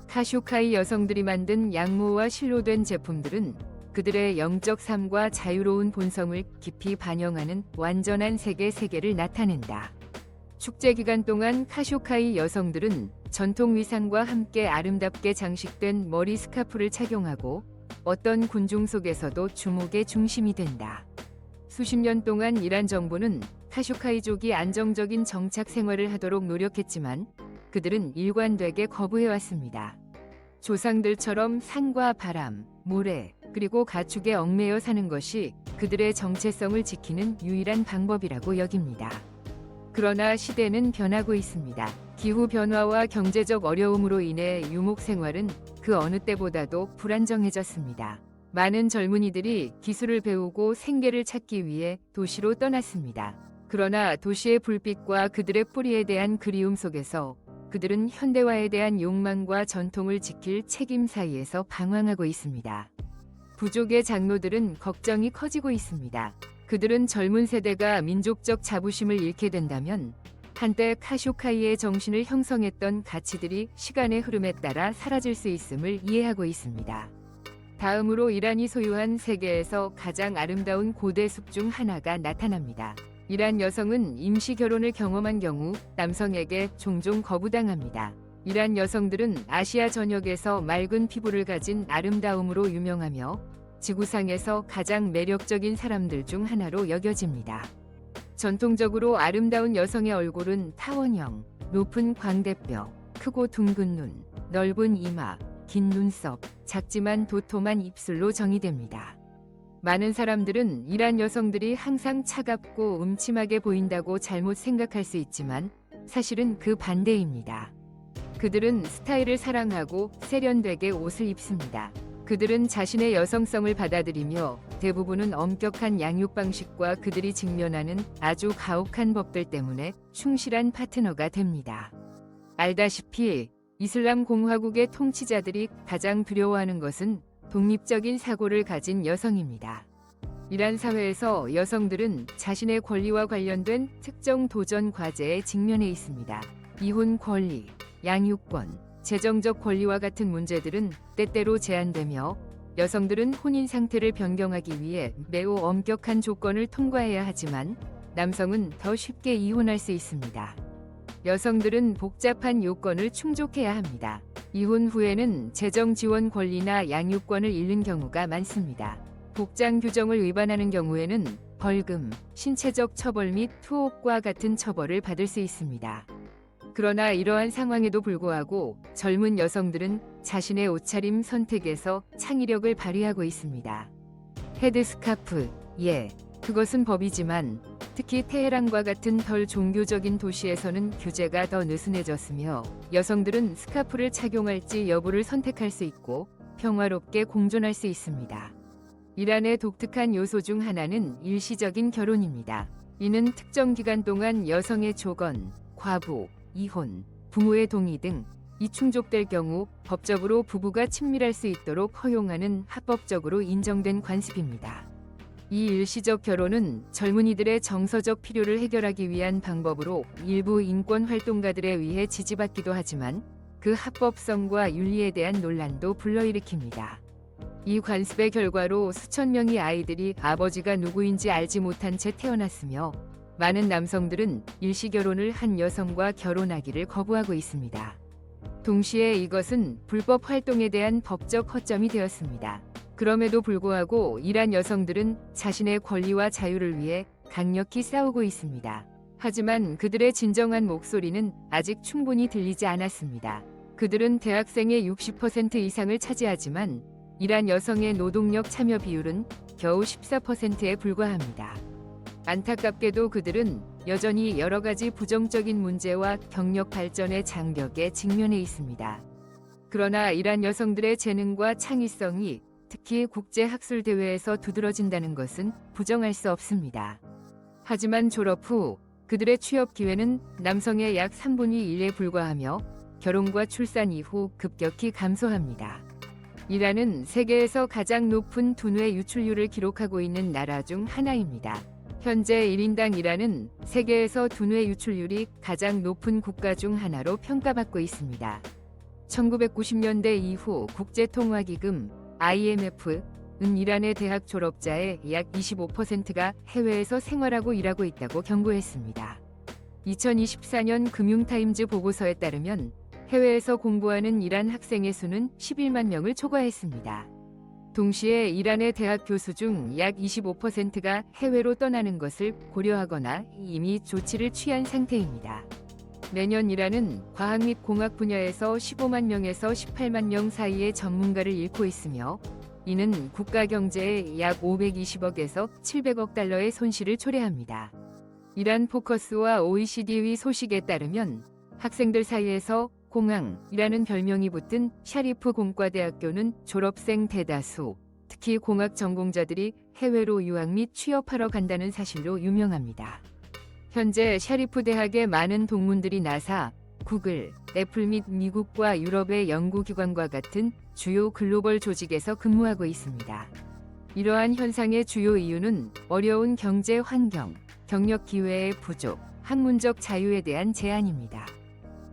카쇼카이 여성들이 만든 양모와 실로 된 제품들은 그들의 영적 삶과 자유로운 본성을 깊이 반영하는 완전한 세계를 나타낸다. 축제 기간 동안 카쇼카이 여성들은 전통 위상과 함께 아름답게 장식된 머리 스카프를 착용하고 어떤 군중 속에서도 주목의 중심이 된다. 수십 년 동안 이란 정부는 카쇼카이족이 안정적인 정착 생활을 하도록 노력했지만 그들은 일관되게 거부해왔습니다. 조상들처럼 산과 바람, 모래, 그리고 가축에 얽매여 사는 것이 그들의 정체성을 지키는 유일한 방법이라고 여깁니다. 그러나 시대는 변하고 있습니다. 기후 변화와 경제적 어려움으로 인해 유목 생활은 그 어느 때보다도 불안정해졌습니다. 많은 젊은이들이 기술을 배우고 생계를 찾기 위해 도시로 떠났습니다. 그러나 도시의 불빛과 그들의 뿌리에 대한 그리움 속에서 그들은 현대화에 대한 욕망과 전통을 지킬 책임 사이에서 방황하고 있습니다. 부족의 장로들은 걱정이 커지고 있습니다. 그들은 젊은 세대가 민족적 자부심을 잃게 된다면 한때 카쇼카이의 정신을 형성했던 가치들이 시간의 흐름에 따라 사라질 수 있음을 이해하고 있습니다. 다음으로 이란이 소유한 세계에서 가장 아름다운 고대 숲 중 하나가 나타납니다. 이란 여성은 임시 결혼을 경험한 경우 남성에게 종종 거부당합니다. 이란 여성들은 아시아 전역에서 맑은 피부를 가진 아름다움으로 유명하며 지구상에서 가장 매력적인 사람들 중 하나로 여겨집니다. 전통적으로 아름다운 여성의 얼굴은 타원형, 높은 광대뼈, 크고 둥근 눈, 넓은 이마, 긴 눈썹, 작지만 도톰한 입술로 정의됩니다. 많은 사람들은 이란 여성들이 항상 차갑고 음침하게 보인다고 잘못 생각할 수 있지만 사실은 그 반대입니다. 그들은 스타일을 사랑하고 세련되게 옷을 입습니다. 그들은 자신의 여성성을 받아들이며 대부분은 엄격한 양육 방식과 그들이 직면하는 아주 가혹한 법들 때문에 충실한 파트너가 됩니다. 알다시피 이슬람 공화국의 통치자들이 가장 두려워하는 것은 독립적인 사고를 가진 여성입니다. 이란 사회에서 여성들은 자신의 권리와 관련된 특정 도전 과제에 직면해 있습니다. 이혼 권리, 양육권, 재정적 권리와 같은 문제들은 때때로 제한되며 여성들은 혼인 상태를 변경하기 위해 매우 엄격한 조건을 통과해야 하지만 남성은 더 쉽게 이혼할 수 있습니다. 여성들은 복잡한 요건을 충족해야 합니다. 이혼 후에는 재정 지원 권리나 양육권을 잃는 경우가 많습니다. 복장 규정을 위반하는 경우에는 벌금, 신체적 처벌 및 투옥과 같은 처벌을 받을 수 있습니다. 그러나 이러한 상황에도 불구하고 젊은 여성들은 자신의 옷차림 선택에서 창의력을 발휘하고 있습니다. 헤드스카프, 그것은 법이지만 특히 테헤란과 같은 덜 종교적인 도시에서는 규제가 더 느슨해졌으며 여성들은 스카프를 착용할지 여부를 선택할 수 있고 평화롭게 공존할 수 있습니다. 이란의 독특한 요소 중 하나는 일시적인 결혼입니다. 이는 특정 기간 동안 여성의 조건, 과부, 이혼, 부모의 동의 등 이충족될 경우 법적으로 부부가 친밀할 수 있도록 허용하는 합법적으로 인정된 관습입니다. 이 일시적 결혼은 젊은이들의 정서적 필요를 해결하기 위한 방법으로 일부 인권 활동가들에 의해 지지받기도 하지만 그 합법성과 윤리에 대한 논란도 불러일으킵니다. 이 관습의 결과로 수천 명의 아이들이 아버지가 누구인지 알지 못한 채 태어났으며 많은 남성들은 일시결혼을 한 여성과 결혼하기를 거부하고 있습니다. 동시에 이것은 불법 활동에 대한 법적 허점이 되었습니다. 그럼에도 불구하고 이란 여성들은 자신의 권리와 자유를 위해 강력히 싸우고 있습니다. 하지만 그들의 진정한 목소리는 아직 충분히 들리지 않았습니다. 그들은 대학생의 60% 이상을 차지하지만 이란 여성의 노동력 참여 비율은 겨우 14%에 불과합니다. 안타깝게도 그들은 여전히 여러 가지 부정적인 문제와 경력 발전의 장벽에 직면해 있습니다. 그러나 이란 여성들의 재능과 창의성이 특히 국제학술대회에서 두드러진다는 것은 부정할 수 없습니다. 하지만 졸업 후 그들의 취업 기회는 남성의 약 3분의 1에 불과하며 결혼과 출산 이후 급격히 감소합니다. 이란은 세계에서 가장 높은 두뇌 유출률을 기록하고 있는 나라 중 하나입니다. 현재 1인당 이란은 세계에서 두뇌 유출률이 가장 높은 국가 중 하나로 평가받고 있습니다. 1990년대 이후 국제통화기금 IMF는 이란의 대학 졸업자의 약 25%가 해외에서 생활하고 일하고 있다고 경고했습니다. 2024년 금융타임즈 보고서에 따르면 해외에서 공부하는 이란 학생의 수는 11만 명을 초과했습니다. 동시에 이란의 대학 교수 중 약 25%가 해외로 떠나는 것을 고려하거나 이미 조치를 취한 상태입니다. 매년 이란은 과학 및 공학 분야에서 15만 명에서 18만 명 사이의 전문가를 잃고 있으며 이는 국가 경제에 약 520억에서 700억 달러의 손실을 초래합니다. 이란 포커스와 OECD의 소식에 따르면 학생들 사이에서 공항이라는 별명이 붙은 샤리프 공과대학교는 졸업생 대다수, 특히 공학 전공자들이 해외로 유학 및 취업하러 간다는 사실로 유명합니다. 현재 샤리프 대학의 많은 동문들이 나사, 구글, 애플 및 미국과 유럽의 연구기관과 같은 주요 글로벌 조직에서 근무하고 있습니다. 이러한 현상의 주요 이유는 어려운 경제 환경, 경력 기회의 부족, 학문적 자유에 대한 제한입니다.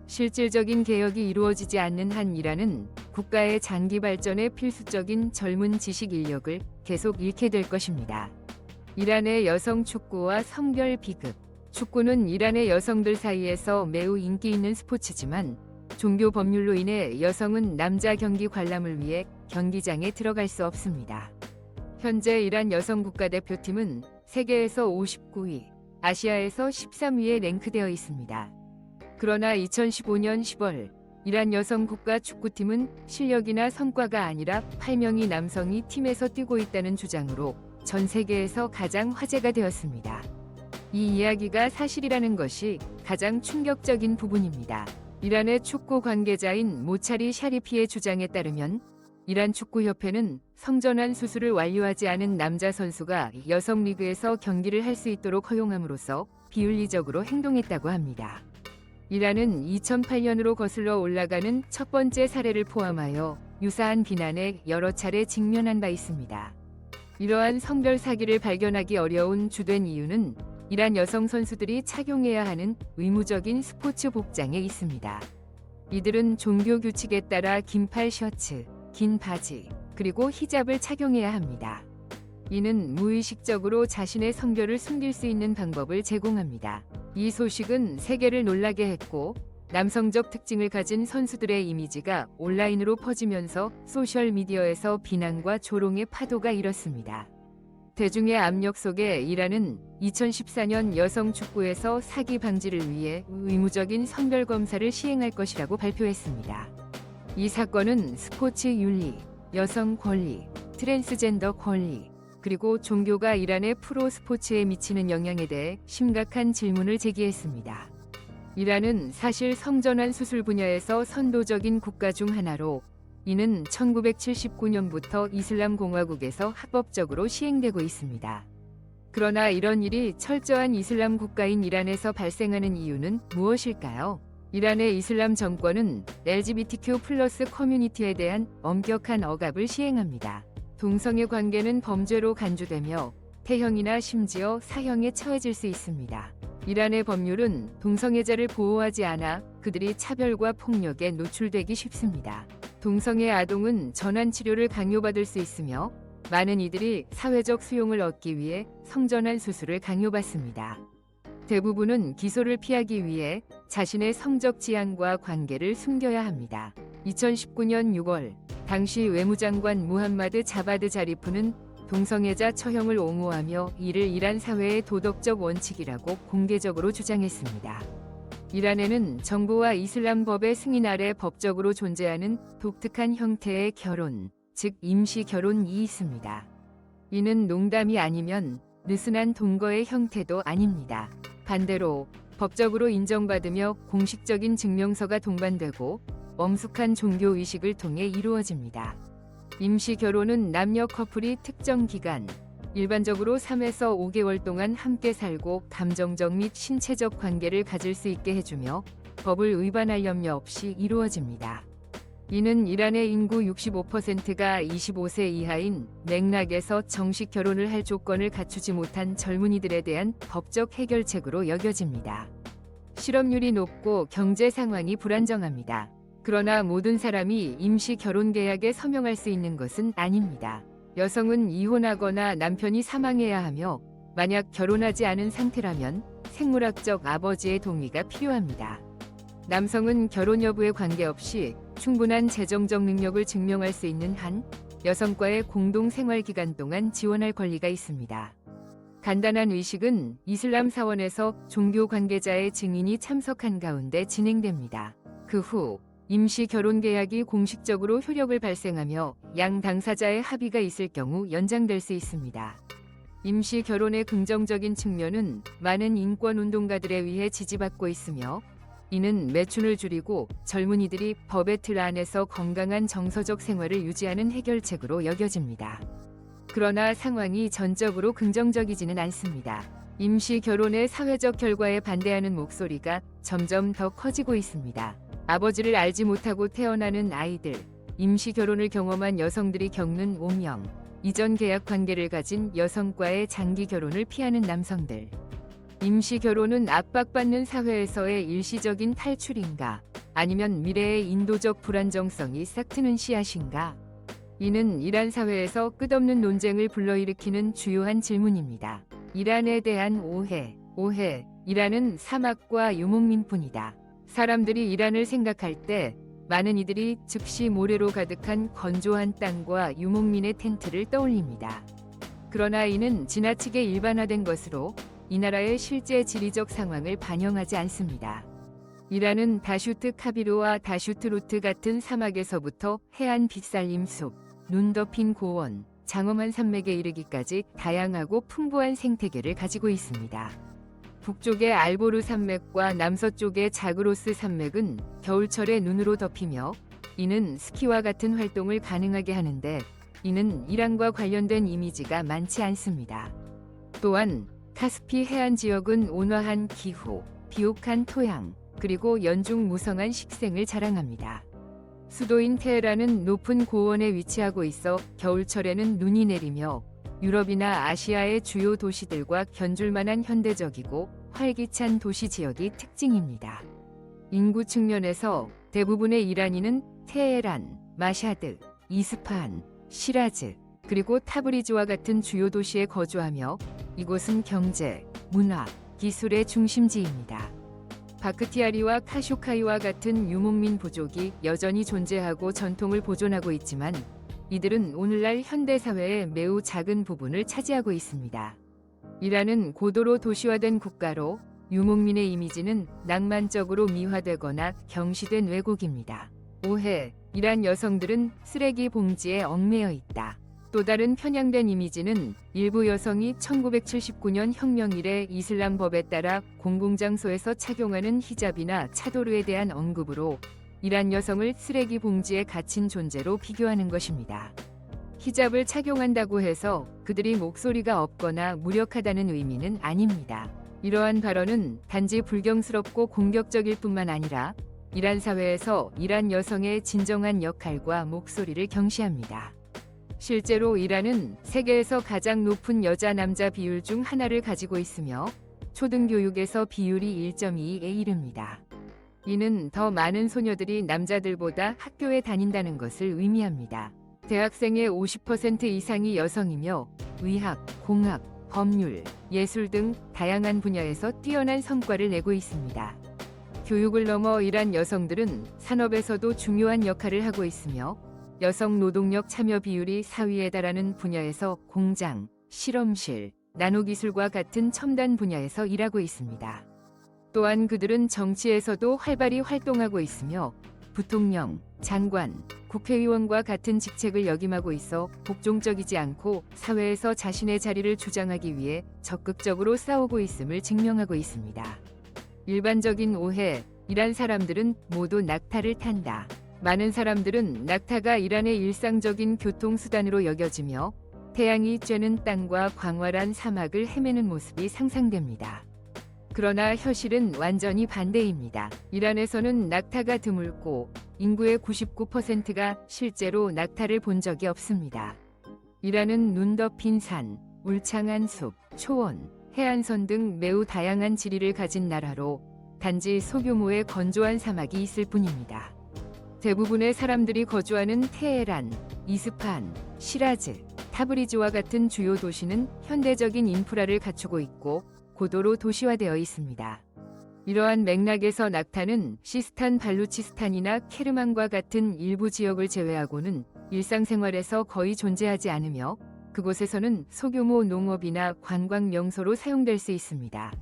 실질적인 개혁이 이루어지지 않는 한 이란은 국가의 장기 발전에 필수적인 젊은 지식 인력을 계속 잃게 될 것입니다. 이란의 여성 축구와 성별 비급. 축구는 이란의 여성들 사이에서 매우 인기 있는 스포츠지만 종교 법률로 인해 여성은 남자 경기 관람을 위해 경기장에 들어갈 수 없습니다. 현재 이란 여성 국가대표팀은 세계에서 59위, 아시아에서 13위에 랭크되어 있습니다. 그러나 2015년 10월 이란 여성 국가 축구팀은 실력이나 성과가 아니라 8명의 남성이 팀에서 뛰고 있다는 주장으로 전 세계에서 가장 화제가 되었습니다. 이 이야기가 사실이라는 것이 가장 충격적인 부분입니다. 이란의 축구 관계자인 모차리 샤리피의 주장에 따르면 이란 축구협회는 성전환 수술을 완료하지 않은 남자 선수가 여성 리그에서 경기를 할 수 있도록 허용함으로써 비윤리적으로 행동했다고 합니다. 이란은 2008년으로 거슬러 올라가는 첫 번째 사례를 포함하여 유사한 비난에 여러 차례 직면한 바 있습니다. 이러한 성별 사기를 발견하기 어려운 주된 이유는 이란 여성 선수들이 착용해야 하는 의무적인 스포츠 복장에 있습니다. 이들은 종교 규칙에 따라 긴팔 셔츠, 긴 바지, 그리고 히잡을 착용해야 합니다. 이는 무의식적으로 자신의 성별을 숨길 수 있는 방법을 제공합니다. 이 소식은 세계를 놀라게 했고 남성적 특징을 가진 선수들의 이미지가 온라인으로 퍼지면서 소셜미디어에서 비난과 조롱의 파도가 일었습니다. 대중의 압력 속에 이란은 2014년 여성 축구에서 사기 방지를 위해 의무적인 성별 검사를 시행할 것이라고 발표했습니다. 이 사건은 스포츠 윤리, 여성 권리, 트랜스젠더 권리, 그리고 종교가 이란의 프로 스포츠에 미치는 영향에 대해 심각한 질문을 제기했습니다. 이란은 사실 성전환 수술 분야에서 선도적인 국가 중 하나로 이는 1979년부터 이슬람 공화국에서 합법적으로 시행되고 있습니다. 그러나 이런 일이 철저한 이슬람 국가인 이란에서 발생하는 이유는 무엇일까요? 이란의 이슬람 정권은 LGBTQ+ 커뮤니티에 대한 엄격한 억압을 시행합니다. 동성애 관계는 범죄로 간주되며 태형이나 심지어 사형에 처해질 수 있습니다. 이란의 법률은 동성애자를 보호하지 않아 그들이 차별과 폭력에 노출되기 쉽습니다. 동성애 아동은 전환 치료를 강요받을 수 있으며 많은 이들이 사회적 수용을 얻기 위해 성전환 수술을 강요받습니다. 대부분은 기소를 피하기 위해 자신의 성적 지향과 관계를 숨겨야 합니다. 2019년 6월 당시 외무장관 무함마드 자바드 자리프는 동성애자 처형을 옹호하며 이를 이란 사회의 도덕적 원칙이라고 공개적으로 주장했습니다. 이란에는 정부와 이슬람 법의 승인 아래 법적으로 존재하는 독특한 형태의 결혼, 즉 임시 결혼이 있습니다. 이는 농담이 아니면 느슨한 동거의 형태도 아닙니다. 반대로 법적으로 인정받으며 공식적인 증명서가 동반되고 엄숙한 종교 의식을 통해 이루어집니다. 임시 결혼은 남녀 커플이 특정 기간, 일반적으로 3에서 5개월 동안 함께 살고 감정적 및 신체적 관계를 가질 수 있게 해주며 법을 위반할 염려 없이 이루어집니다. 이는 이란의 인구 65%가 25세 이하인 맥락에서 정식 결혼을 할 조건을 갖추지 못한 젊은이들에 대한 법적 해결책으로 여겨집니다. 실업률이 높고 경제 상황이 불안정합니다. 그러나 모든 사람이 임시 결혼 계약에 서명할 수 있는 것은 아닙니다. 여성은 이혼하거나 남편이 사망해야 하며 만약 결혼하지 않은 상태라면 생물학적 아버지의 동의가 필요합니다. 남성은 결혼 여부에 관계없이 충분한 재정적 능력을 증명할 수 있는 한 여성과의 공동 생활 기간 동안 지원할 권리가 있습니다. 간단한 의식은 이슬람 사원에서 종교 관계자의 증인이 참석한 가운데 진행됩니다. 그 후 임시 결혼 계약이 공식적으로 효력을 발생하며 양 당사자의 합의가 있을 경우 연장될 수 있습니다. 임시 결혼의 긍정적인 측면은 많은 인권 운동가들에 의해 지지받고 있으며 이는 매춘을 줄이고 젊은이들이 법의 틀 안에서 건강한 정서적 생활을 유지하는 해결책으로 여겨집니다. 그러나 상황이 전적으로 긍정적이지는 않습니다. 임시 결혼의 사회적 결과에 반대하는 목소리가 점점 더 커지고 있습니다. 아버지를 알지 못하고 태어나는 아이들, 임시 결혼을 경험한 여성들이 겪는 오명, 이전 계약 관계를 가진 여성과의 장기 결혼을 피하는 남성들. 임시 결혼은 압박받는 사회에서의 일시적인 탈출인가? 아니면 미래의 인도적 불안정성이 싹트는 씨앗인가? 이는 이란 사회에서 끝없는 논쟁을 불러일으키는 주요한 질문입니다. 이란에 대한 오해. 이란은 사막과 유목민뿐이다. 사람들이 이란을 생각할 때 많은 이들이 즉시 모래로 가득한 건조한 땅과 유목민의 텐트를 떠올립니다. 그러나 이는 지나치게 일반화된 것으로 이 나라의 실제 지리적 상황을 반영하지 않습니다. 이란은 다슈트 카비르와 다슈트 루트 같은 사막에서부터 해안 빗살림 숲, 눈 덮인 고원, 장엄한 산맥에 이르기까지 다양하고 풍부한 생태계를 가지고 있습니다. 북쪽의 알보르 산맥과 남서쪽의 자그로스 산맥은 겨울철에 눈으로 덮이며 이는 스키와 같은 활동을 가능하게 하는데 이는 이란과 관련된 이미지가 많지 않습니다. 또한 카스피 해안 지역은 온화한 기후, 비옥한 토양, 그리고 연중 무성한 식생을 자랑합니다. 수도인 테헤란은 높은 고원에 위치하고 있어 겨울철에는 눈이 내리며 유럽이나 아시아의 주요 도시들과 견줄만한 현대적이고 활기찬 도시 지역이 특징입니다. 인구 측면에서 대부분의 이란인은 테헤란, 마샤드, 이스파한, 시라즈, 그리고 타브리즈와 같은 주요 도시에 거주하며 이곳은 경제, 문화, 기술의 중심지입니다. 바크티아리와 카쇼카이와 같은 유목민 부족이 여전히 존재하고 전통을 보존하고 있지만 이들은 오늘날 현대사회의 매우 작은 부분을 차지하고 있습니다. 이란은 고도로 도시화된 국가로 유목민의 이미지는 낭만적으로 미화되거나 경시된 왜곡입니다. 오해, 이란 여성들은 쓰레기 봉지에 얽매여 있다. 또 다른 편향된 이미지는 일부 여성이 1979년 혁명 이래 이슬람 법에 따라 공공장소에서 착용하는 히잡이나 차도르에 대한 언급으로 이란 여성을 쓰레기 봉지에 갇힌 존재로 비교하는 것입니다. 히잡을 착용한다고 해서 그들이 목소리가 없거나 무력하다는 의미는 아닙니다. 이러한 발언은 단지 불경스럽고 공격적일 뿐만 아니라 이란 사회에서 이란 여성의 진정한 역할과 목소리를 경시합니다. 실제로 이란은 세계에서 가장 높은 여자-남자 비율 중 하나를 가지고 있으며 초등교육에서 비율이 1.2에 이릅니다. 이는 더 많은 소녀들이 남자들보다 학교에 다닌다는 것을 의미합니다. 대학생의 50% 이상이 여성이며 의학, 공학, 법률, 예술 등 다양한 분야에서 뛰어난 성과를 내고 있습니다. 교육을 넘어 이란 여성들은 산업에서도 중요한 역할을 하고 있으며 여성 노동력 참여 비율이 4위에 달하는 분야에서 공장, 실험실, 나노기술과 같은 첨단 분야에서 일하고 있습니다. 또한 그들은 정치에서도 활발히 활동하고 있으며 부통령, 장관, 국회의원과 같은 직책을 역임하고 있어 복종적이지 않고 사회에서 자신의 자리를 주장하기 위해 적극적으로 싸우고 있음을 증명하고 있습니다. 일반적인 오해, 이란 사람들은 모두 낙타를 탄다. 많은 사람들은 낙타가 이란의 일상적인 교통수단으로 여겨지며 태양이 쬐는 땅과 광활한 사막을 헤매는 모습이 상상됩니다. 그러나 현실은 완전히 반대입니다. 이란에서는 낙타가 드물고 인구의 99%가 실제로 낙타를 본 적이 없습니다. 이란은 눈 덮인 산, 울창한 숲, 초원, 해안선 등 매우 다양한 지리를 가진 나라로 단지 소규모의 건조한 사막이 있을 뿐입니다. 대부분의 사람들이 거주하는 테헤란, 이스파한, 시라즈, 타브리즈와 같은 주요 도시는 현대적인 인프라를 갖추고 있고 고도로 도시화되어 있습니다. 이러한 맥락에서 낙타는 시스탄 발루치스탄이나 케르만과 같은 일부 지역을 제외하고는 일상생활에서 거의 존재하지 않으며 그곳에서는 소규모 농업이나 관광 명소로 사용될 수 있습니다.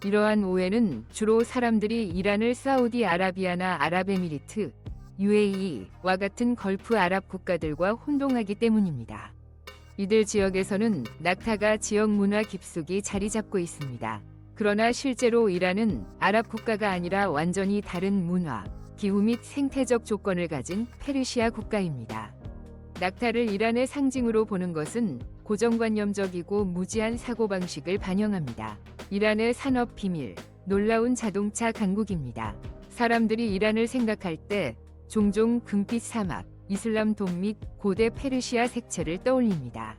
이러한 오해는 주로 사람들이 이란을 사우디아라비아나 아랍에미리트, UAE와 같은 걸프 아랍 국가들과 혼동하기 때문입니다. 이들 지역에서는 낙타가 지역 문화 깊숙이 자리 잡고 있습니다. 그러나 실제로 이란은 아랍 국가가 아니라 완전히 다른 문화, 기후 및 생태적 조건을 가진 페르시아 국가입니다. 낙타를 이란의 상징으로 보는 것은 고정관념적이고 무지한 사고방식을 반영합니다. 이란의 산업 비밀, 놀라운 자동차 강국입니다. 사람들이 이란을 생각할 때 종종 금빛 사막, 이슬람 돔 및 고대 페르시아 색채를 떠올립니다.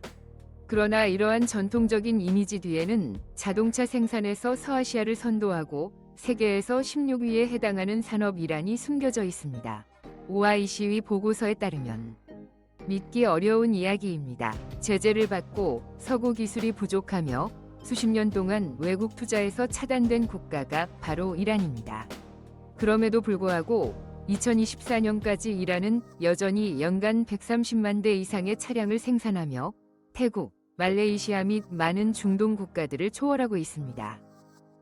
그러나 이러한 전통적인 이미지 뒤에는 자동차 생산에서 서아시아를 선도하고 세계에서 16위에 해당하는 산업 이란이 숨겨져 있습니다. OIC의 보고서에 따르면 믿기 어려운 이야기입니다. 제재를 받고 서구 기술이 부족하며 수십 년 동안 외국 투자에서 차단된 국가가 바로 이란입니다. 그럼에도 불구하고 2024년까지 이란은 여전히 연간 130만 대 이상의 차량을 생산하며 태국, 말레이시아 및 많은 중동 국가들을 초월하고 있습니다.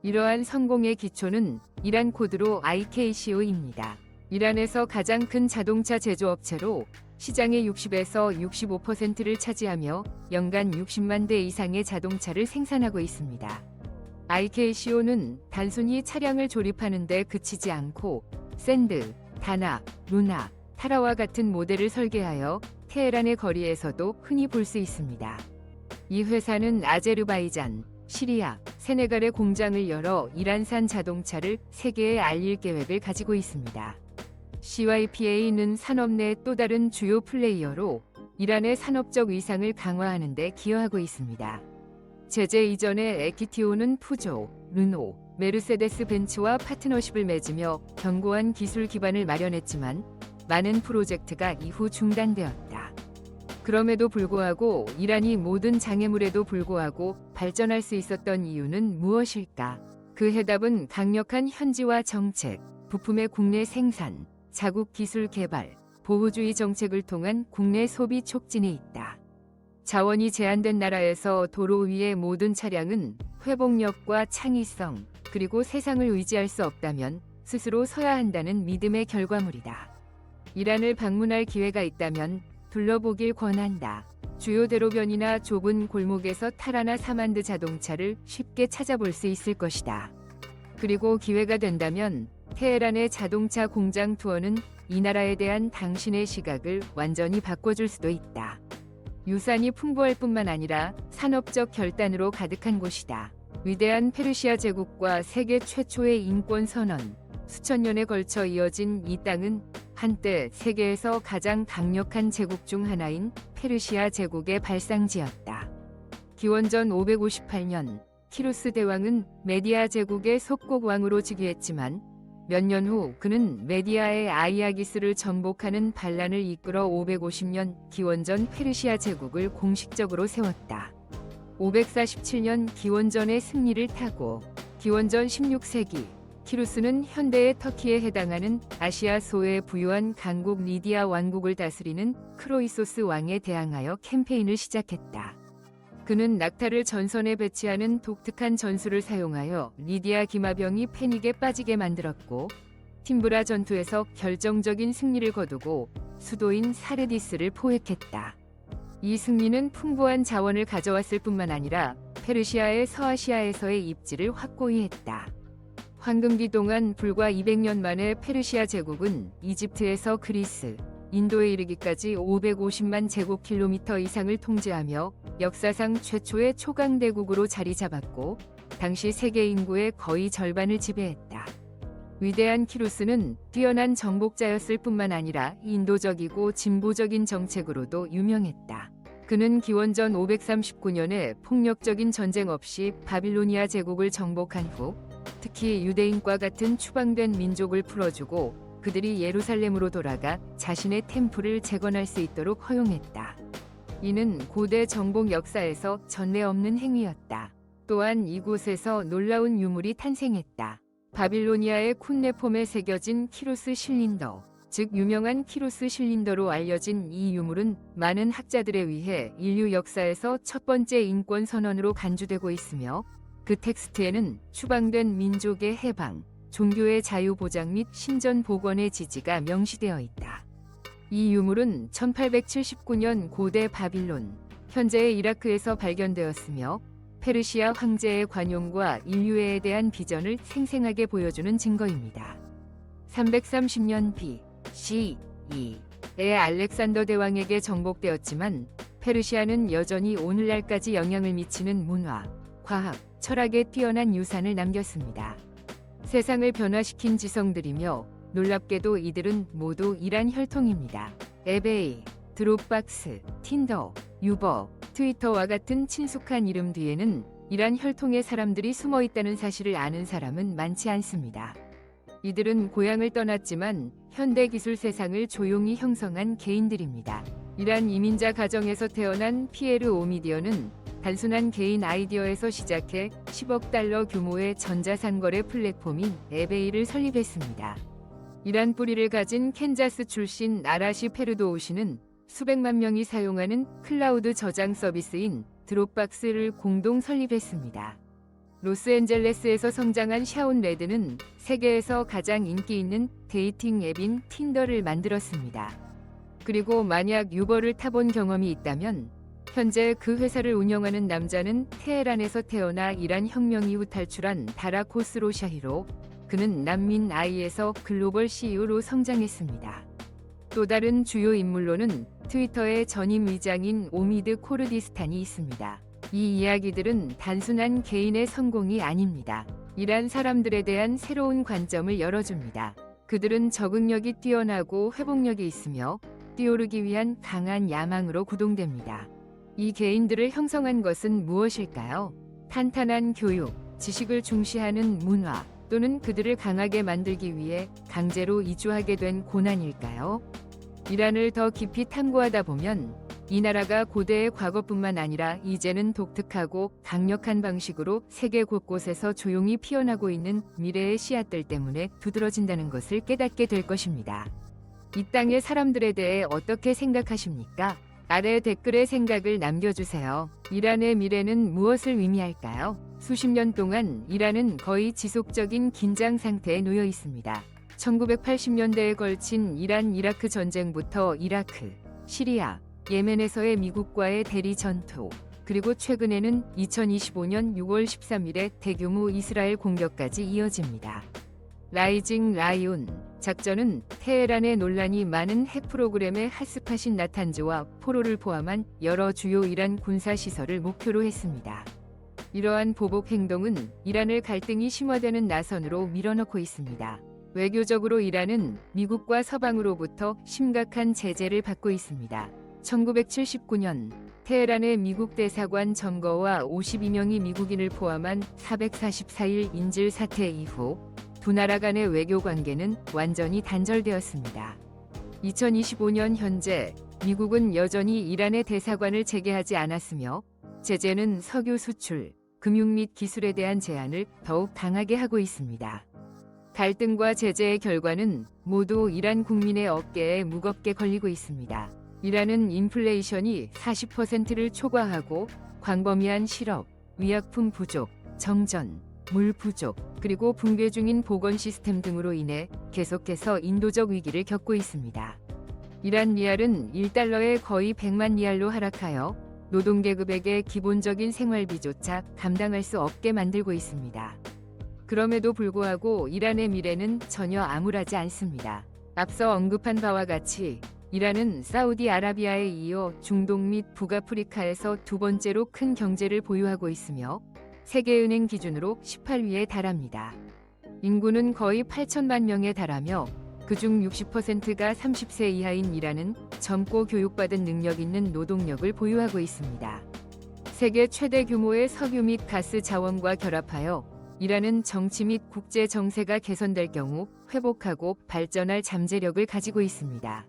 이러한 성공의 기초는 이란 코드로 IKCO입니다. 이란에서 가장 큰 자동차 제조업체로 시장의 60에서 65%를 차지하며 연간 60만 대 이상의 자동차를 생산하고 있습니다. IKCO는 단순히 차량을 조립하는 데 그치지 않고 샌드, 다나, 루나, 타라와 같은 모델을 설계하여 테헤란의 거리에서도 흔히 볼 수 있습니다. 이 회사는 아제르바이잔, 시리아, 세네갈에 공장을 열어 이란산 자동차를 세계에 알릴 계획을 가지고 있습니다. CYPA는 산업 내 또 다른 주요 플레이어로 이란의 산업적 위상을 강화하는 데 기여하고 있습니다. 제재 이전에 에키티오는 푸조, 르노, 메르세데스 벤츠와 파트너십을 맺으며 견고한 기술 기반을 마련했지만 많은 프로젝트가 이후 중단되었다. 그럼에도 불구하고 이란이 모든 장애물에도 불구하고 발전할 수 있었던 이유는 무엇일까? 그 해답은 강력한 현지화 정책, 부품의 국내 생산, 자국 기술 개발, 보호주의 정책을 통한 국내 소비 촉진에 있다. 자원이 제한된 나라에서 도로 위의 모든 차량은 회복력과 창의성, 그리고 세상을 의지할 수 없다면 스스로 서야 한다는 믿음의 결과물이다. 이란을 방문할 기회가 있다면 둘러보길 권한다. 주요 대로변이나 좁은 골목에서 타라나 사만드 자동차를 쉽게 찾아볼 수 있을 것이다. 그리고 기회가 된다면 테헤란의 자동차 공장 투어는 이 나라에 대한 당신의 시각을 완전히 바꿔줄 수도 있다. 유산이 풍부할 뿐만 아니라 산업적 결단으로 가득한 곳이다. 위대한 페르시아 제국과 세계 최초의 인권 선언, 수천 년에 걸쳐 이어진 이 땅은 한때 세계에서 가장 강력한 제국 중 하나인 페르시아 제국의 발상지였다. 기원전 558년 키루스 대왕은 메디아 제국의 속국 왕으로 즉위했지만 몇 년 후 그는 메디아의 아이아기스를 정복하는 반란을 이끌어 550년 기원전 페르시아 제국을 공식적으로 세웠다. 547년 기원전의 승리를 타고 기원전 16세기 키루스는 현대의 터키에 해당하는 아시아 소의 부유한 강국 리디아 왕국을 다스리는 크로이소스 왕에 대항하여 캠페인을 시작했다. 그는 낙타를 전선에 배치하는 독특한 전술을 사용하여 리디아 기마병이 패닉에 빠지게 만들었고 팀브라 전투에서 결정적인 승리를 거두고 수도인 사르디스를 포획했다. 이 승리는 풍부한 자원을 가져왔을 뿐만 아니라 페르시아의 서아시아에서의 입지를 확고히 했다. 황금기 동안 불과 200년 만에 페르시아 제국은 이집트에서 그리스, 인도에 이르기까지 550만 제곱킬로미터 이상을 통제하며 역사상 최초의 초강대국으로 자리 잡았고 당시 세계 인구의 거의 절반을 지배했다. 위대한 키루스는 뛰어난 정복자였을 뿐만 아니라 인도적이고 진보적인 정책으로도 유명했다. 그는 기원전 539년에 폭력적인 전쟁 없이 바빌로니아 제국을 정복한 후 특히 유대인과 같은 추방된 민족을 풀어주고 그들이 예루살렘으로 돌아가 자신의 템플을 재건할 수 있도록 허용했다. 이는 고대 정복 역사에서 전례 없는 행위였다. 또한 이곳에서 놀라운 유물이 탄생했다. 바빌로니아의 쿤네폼에 새겨진 키루스 실린더, 즉 유명한 키루스 실린더로 알려진 이 유물은 많은 학자들에 의해 인류 역사에서 첫 번째 인권 선언으로 간주되고 있으며 그 텍스트에는 추방된 민족의 해방, 종교의 자유 보장 및 신전 복원의 지지가 명시되어 있다. 이 유물은 1879년 고대 바빌론, 현재의 이라크에서 발견되었으며 페르시아 황제의 관용과 인류애에 대한 비전을 생생하게 보여주는 증거입니다. 330년 BCE에 알렉산더 대왕에게 정복되었지만 페르시아는 여전히 오늘날까지 영향을 미치는 문화, 과학, 철학에 뛰어난 유산을 남겼습니다. 세상을 변화시킨 지성들이며 놀랍게도 이들은 모두 이란 혈통입니다. 에베이, 드롭박스, 틴더, 유버, 트위터와 같은 친숙한 이름 뒤에는 이란 혈통의 사람들이 숨어 있다는 사실을 아는 사람은 많지 않습니다. 이들은 고향을 떠났지만 현대 기술 세상을 조용히 형성한 개인들입니다. 이란 이민자 가정에서 태어난 피에르 오미디어는 단순한 개인 아이디어에서 시작해 10억 달러 규모의 전자상거래 플랫폼인 에베이를 설립했습니다. 이란 뿌리를 가진 캔자스 출신 아라시 페르도우시는 수백만 명이 사용하는 클라우드 저장 서비스인 드롭박스를 공동 설립했습니다. 로스앤젤레스에서 성장한 샤온 레드는 세계에서 가장 인기 있는 데이팅 앱인 틴더를 만들었습니다. 그리고 만약 유버를 타본 경험이 있다면 현재 그 회사를 운영하는 남자는 테헤란에서 태어나 이란 혁명 이후 탈출한 다라 코스로 샤히로, 그는 난민 아이에서 글로벌 CEO로 성장했습니다. 또 다른 주요 인물로는 트위터의 전임 의장인 오미드 코르디스탄이 있습니다. 이 이야기들은 단순한 개인의 성공이 아닙니다. 이란 사람들에 대한 새로운 관점을 열어줍니다. 그들은 적응력이 뛰어나고 회복력이 있으며 뛰어오르기 위한 강한 야망으로 구동됩니다. 이 개인들을 형성한 것은 무엇일까요? 탄탄한 교육, 지식을 중시하는 문화, 또는 그들을 강하게 만들기 위해 강제로 이주하게 된 고난일까요? 이란을 더 깊이 탐구하다 보면 이 나라가 고대의 과거뿐만 아니라 이제는 독특하고 강력한 방식으로 세계 곳곳에서 조용히 피어나고 있는 미래의 씨앗들 때문에 두드러진다는 것을 깨닫게 될 것입니다. 이 땅의 사람들에 대해 어떻게 생각하십니까? 아래 댓글에 생각을 남겨주세요. 이란의 미래는 무엇을 의미할까요? 수십 년 동안 이란은 거의 지속적인 긴장 상태에 놓여 있습니다. 1980년대에 걸친 이란-이라크 전쟁부터 이라크, 시리아, 예멘에서의 미국과의 대리 전투, 그리고 최근에는 2025년 6월 13일에 대규모 이스라엘 공격까지 이어집니다. 라이징 라이온 작전은 테헤란의 논란이 많은 핵 프로그램의 핫스팟인 나탄즈와 포로를 포함한 여러 주요 이란 군사시설을 목표로 했습니다. 이러한 보복 행동은 이란을 갈등이 심화되는 나선으로 밀어넣고 있습니다. 외교적으로 이란은 미국과 서방으로부터 심각한 제재를 받고 있습니다. 1979년 테헤란의 미국 대사관 점거와 52명의 미국인을 포함한 444일 인질 사태 이후 두 나라 간의 외교 관계는 완전히 단절되었습니다. 2025년 현재 미국은 여전히 이란의 대사관을 재개하지 않았으며 제재는 석유 수출, 금융 및 기술에 대한 제한을 더욱 강하게 하고 있습니다. 갈등과 제재의 결과는 모두 이란 국민의 어깨에 무겁게 걸리고 있습니다. 이란은 인플레이션이 40%를 초과하고 광범위한 실업, 의약품 부족, 정전, 물 부족, 그리고 붕괴 중인 보건 시스템 등으로 인해 계속해서 인도적 위기를 겪고 있습니다. 이란 리알은 1달러에 거의 100만 리알로 하락하여 노동계급에게 기본적인 생활비조차 감당할 수 없게 만들고 있습니다. 그럼에도 불구하고 이란의 미래는 전혀 암울하지 않습니다. 앞서 언급한 바와 같이 이란은 사우디아라비아에 이어 중동 및 북아프리카에서 두 번째로 큰 경제를 보유하고 있으며 세계은행 기준으로 18위에 달합니다. 인구는 거의 8천만 명에 달하며 그중 60%가 30세 이하인 이란은 젊고 교육받은 능력 있는 노동력을 보유하고 있습니다. 세계 최대 규모의 석유 및 가스 자원과 결합하여 이란은 정치 및 국제 정세가 개선될 경우 회복하고 발전할 잠재력을 가지고 있습니다.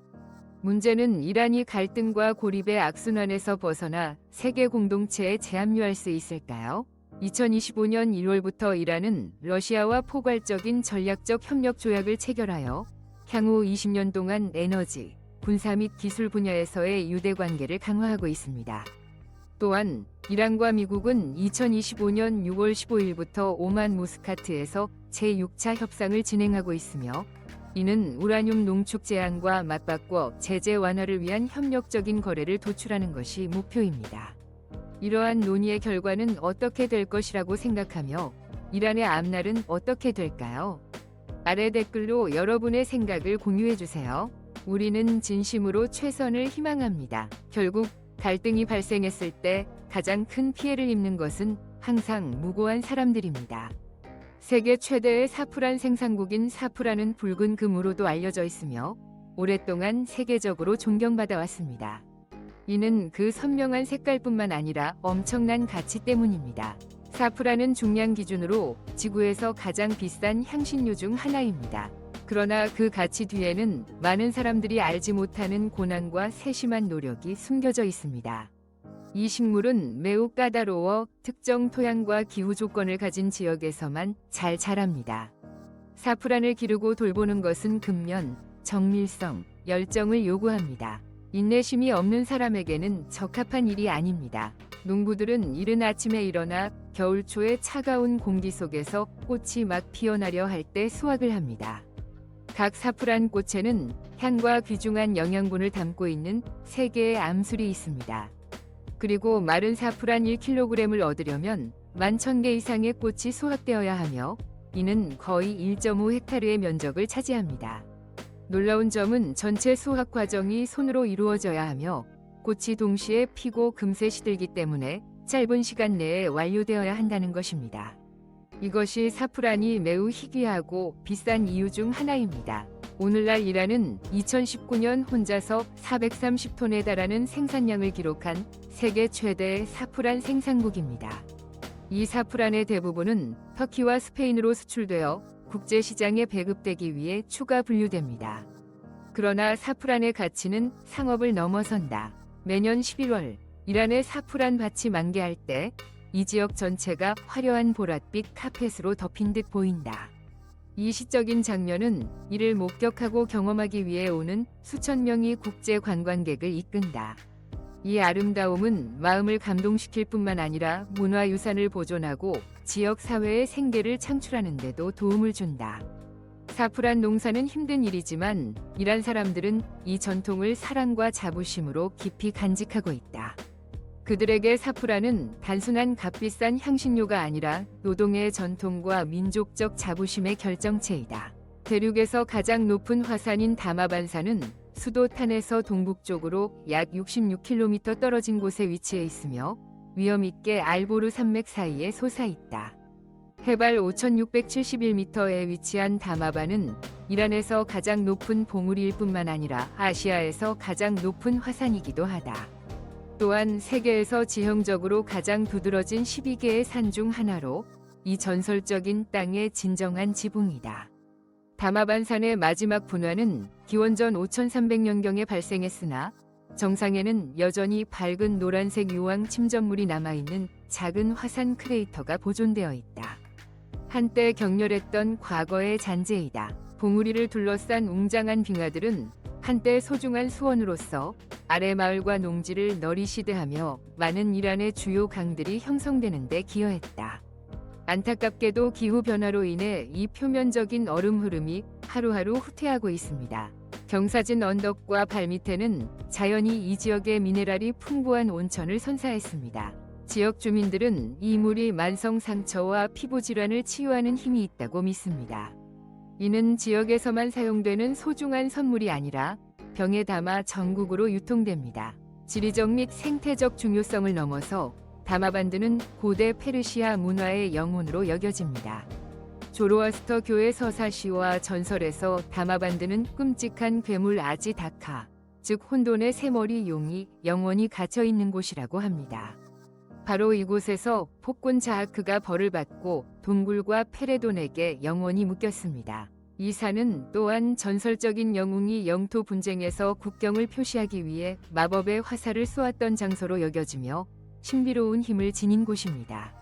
문제는 이란이 갈등과 고립의 악순환에서 벗어나 세계 공동체에 재합류할 수 있을까요? 2025년 1월부터 이란은 러시아와 포괄적인 전략적 협력 조약을 체결하여 향후 20년 동안 에너지, 군사 및 기술 분야에서의 유대 관계를 강화하고 있습니다. 또한 이란과 미국은 2025년 6월 15일부터 오만 무스카트에서 제6차 협상을 진행하고 있으며 이는 우라늄 농축 제한과 맞바꿔 제재 완화를 위한 협력적인 거래를 도출하는 것이 목표입니다. 이러한 논의의 결과는 어떻게 될 것이라고 생각하며 이란의 앞날은 어떻게 될까요? 아래 댓글로 여러분의 생각을 공유해주세요. 우리는 진심으로 최선을 희망합니다. 결국 갈등이 발생했을 때 가장 큰 피해를 입는 것은 항상 무고한 사람들입니다. 세계 최대의 사프란 생산국인 사프란은 붉은 금으로도 알려져 있으며 오랫동안 세계적으로 존경받아 왔습니다. 이는 그 선명한 색깔뿐만 아니라 엄청난 가치 때문입니다. 사프란은 중량 기준으로 지구에서 가장 비싼 향신료 중 하나입니다. 그러나 그 가치 뒤에는 많은 사람들이 알지 못하는 고난과 세심한 노력이 숨겨져 있습니다. 이 식물은 매우 까다로워 특정 토양과 기후 조건을 가진 지역에서만 잘 자랍니다. 사프란을 기르고 돌보는 것은 근면, 정밀성, 열정을 요구합니다. 인내심이 없는 사람에게는 적합한 일이 아닙니다. 농부들은 이른 아침에 일어나 겨울 초의 차가운 공기 속에서 꽃이 막 피어나려 할 때 수확을 합니다. 각 사프란 꽃에는 향과 귀중한 영양분을 담고 있는 3개의 암술이 있습니다. 그리고 마른 사프란 1kg을 얻으려면 11,000개 이상의 꽃이 수확되어야 하며 이는 거의 1.5헥타르의 면적을 차지합니다. 놀라운 점은 전체 수확 과정이 손으로 이루어져야 하며 꽃이 동시에 피고 금세 시들기 때문에 짧은 시간 내에 완료되어야 한다는 것입니다. 이것이 사프란이 매우 희귀하고 비싼 이유 중 하나입니다. 오늘날 이란은 2019년 혼자서 430톤에 달하는 생산량을 기록한 세계 최대의 사프란 생산국입니다. 이 사프란의 대부분은 터키와 스페인으로 수출되어 국제 시장에 배급되기 위해 추가 분류됩니다. 그러나 사프란의 가치는 상업을 넘어선다. 매년 11월 이란의 사프란 밭이 만개할 때 이 지역 전체가 화려한 보랏빛 카펫으로 덮인 듯 보인다. 이 시적인 장면은 이를 목격하고 경험하기 위해 오는 수천 명의 국제 관광객을 이끈다. 이 아름다움은 마음을 감동시킬 뿐만 아니라 문화유산을 보존하고 지역 사회의 생계를 창출하는 데도 도움을 준다. 사프란 농사는 힘든 일이지만 이란 사람들은 이 전통을 사랑과 자부심으로 깊이 간직하고 있다. 그들에게 사프란은 단순한 값비싼 향신료가 아니라 노동의 전통과 민족적 자부심의 결정체이다. 대륙에서 가장 높은 화산인 다마반산은 수도 탄에서 동북쪽으로 약 66km 떨어진 곳에 위치해 있으며 위험 있게 알보르 산맥 사이에 솟아있다. 해발 5,671m에 위치한 다마반은 이란에서 가장 높은 봉우리일 뿐만 아니라 아시아에서 가장 높은 화산이기도 하다. 또한 세계에서 지형적으로 가장 두드러진 12개의 산 중 하나로 이 전설적인 땅의 진정한 지붕이다. 다마반산의 마지막 분화는 기원전 5300년경에 발생했으나 정상에는 여전히 밝은 노란색 유황 침전물이 남아있는 작은 화산 크레이터가 보존되어 있다. 한때 격렬했던 과거의 잔재이다. 봉우리를 둘러싼 웅장한 빙하들은 한때 소중한 수원으로서 아래 마을과 농지를 널리 시대하며 많은 이란의 주요 강들이 형성되는 데 기여했다. 안타깝게도 기후변화로 인해 이 표면적인 얼음 흐름이 하루하루 후퇴하고 있습니다. 경사진 언덕과 발밑에는 자연이 이 지역의 미네랄이 풍부한 온천을 선사했습니다. 지역 주민들은 이 물이 만성 상처와 피부 질환을 치유하는 힘이 있다고 믿습니다. 이는 지역에서만 사용되는 소중한 선물이 아니라 병에 담아 전국으로 유통됩니다. 지리적 및 생태적 중요성을 넘어서 다마반드는 고대 페르시아 문화의 영혼으로 여겨집니다. 조로아스터 교회 서사시와 전설에서 다마반드는 끔찍한 괴물 아지다카, 즉 혼돈의 세머리 용이 영원히 갇혀 있는 곳이라고 합니다. 바로 이곳에서 폭군 자하크가 벌을 받고 동굴과 페레돈에게 영원히 묶였습니다. 이 산은 또한 전설적인 영웅이 영토 분쟁에서 국경을 표시하기 위해 마법의 화살을 쏘았던 장소로 여겨지며 신비로운 힘을 지닌 곳입니다.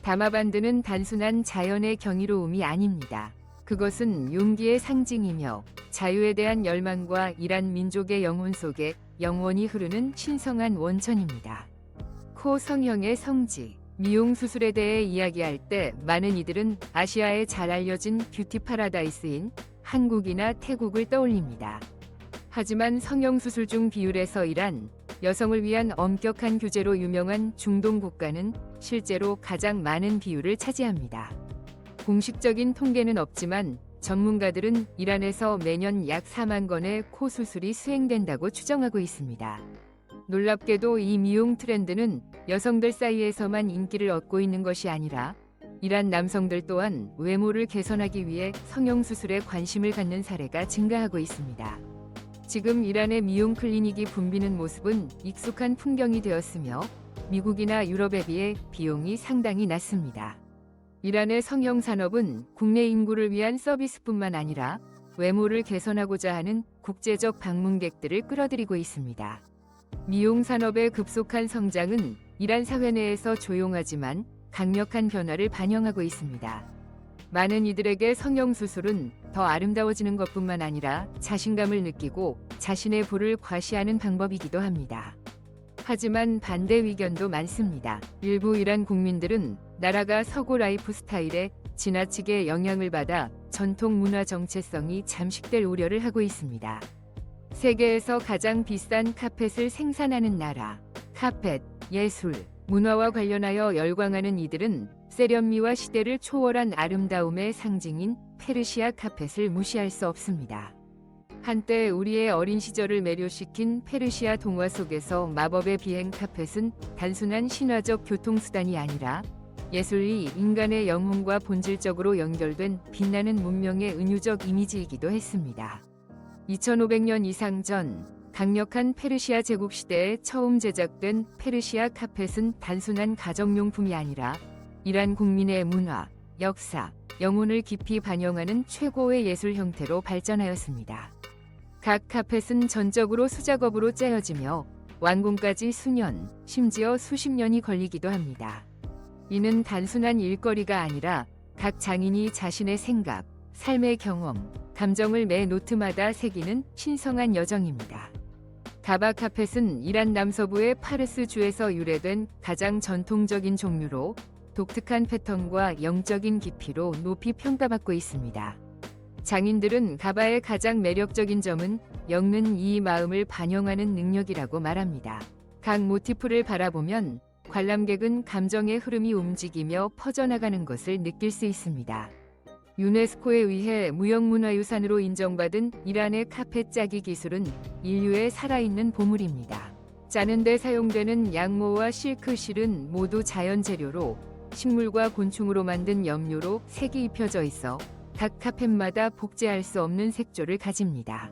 다마반드는 단순한 자연의 경이로움이 아닙니다. 그것은 용기의 상징이며 자유에 대한 열망과 이란 민족의 영혼 속에 영원히 흐르는 신성한 원천입니다. 코 성형의 성지, 미용 수술에 대해 이야기할 때 많은 이들은 아시아에 잘 알려진 뷰티 파라다이스인 한국이나 태국을 떠올립니다. 하지만 성형수술 중 비율에서 이란 여성을 위한 엄격한 규제로 유명한 중동 국가는 실제로 가장 많은 비율을 차지합니다. 공식적인 통계는 없지만 전문가들은 이란에서 매년 약 4만 건의 코 수술이 수행된다고 추정하고 있습니다. 놀랍게도 이 미용 트렌드는 여성들 사이에서만 인기를 얻고 있는 것이 아니라 이란 남성들 또한 외모를 개선하기 위해 성형수술에 관심을 갖는 사례가 증가하고 있습니다. 지금 이란의 미용 클리닉이 붐비는 모습은 익숙한 풍경이 되었으며 미국이나 유럽에 비해 비용이 상당히 낮습니다. 이란의 성형 산업은 국내 인구를 위한 서비스뿐만 아니라 외모를 개선하고자 하는 국제적 방문객들을 끌어들이고 있습니다. 미용 산업의 급속한 성장은 이란 사회 내에서 조용하지만 강력한 변화를 반영하고 있습니다. 많은 이들에게 성형수술은 더 아름다워지는 것뿐만 아니라 자신감을 느끼고 자신의 부를 과시하는 방법이기도 합니다. 하지만 반대 의견도 많습니다. 일부 이란 국민들은 나라가 서구 라이프 스타일에 지나치게 영향을 받아 전통 문화 정체성이 잠식될 우려를 하고 있습니다. 세계에서 가장 비싼 카펫을 생산하는 나라, 카펫, 예술, 문화와 관련하여 열광하는 이들은 세련미와 시대를 초월한 아름다움의 상징인 페르시아 카펫을 무시할 수 없습니다. 한때 우리의 어린 시절을 매료시킨 페르시아 동화 속에서 마법의 비행 카펫은 단순한 신화적 교통수단이 아니라 예술이 인간의 영혼과 본질적으로 연결된 빛나는 문명의 은유적 이미지이기도 했습니다. 2500년 이상 전 강력한 페르시아 제국 시대에 처음 제작된 페르시아 카펫은 단순한 가정용품이 아니라 이란 국민의 문화, 역사, 영혼을 깊이 반영하는 최고의 예술 형태로 발전하였습니다. 각 카펫은 전적으로 수작업으로 짜여지며 완공까지 수년, 심지어 수십 년이 걸리기도 합니다. 이는 단순한 일거리가 아니라 각 장인이 자신의 생각, 삶의 경험, 감정을 매 노트마다 새기는 신성한 여정입니다. 가바 카펫은 이란 남서부의 파르스 주에서 유래된 가장 전통적인 종류로 독특한 패턴과 영적인 깊이로 높이 평가받고 있습니다. 장인들은 가바의 가장 매력적인 점은 엮는 이 마음을 반영하는 능력이라고 말합니다. 각 모티프를 바라보면 관람객은 감정의 흐름이 움직이며 퍼져나가는 것을 느낄 수 있습니다. 유네스코에 의해 무형문화유산으로 인정받은 이란의 카펫 짜기 기술은 인류의 살아있는 보물입니다. 짜는 데 사용되는 양모와 실크실은 모두 자연 재료로 식물과 곤충으로 만든 염료로 색이 입혀져 있어 각 카펫마다 복제할 수 없는 색조를 가집니다.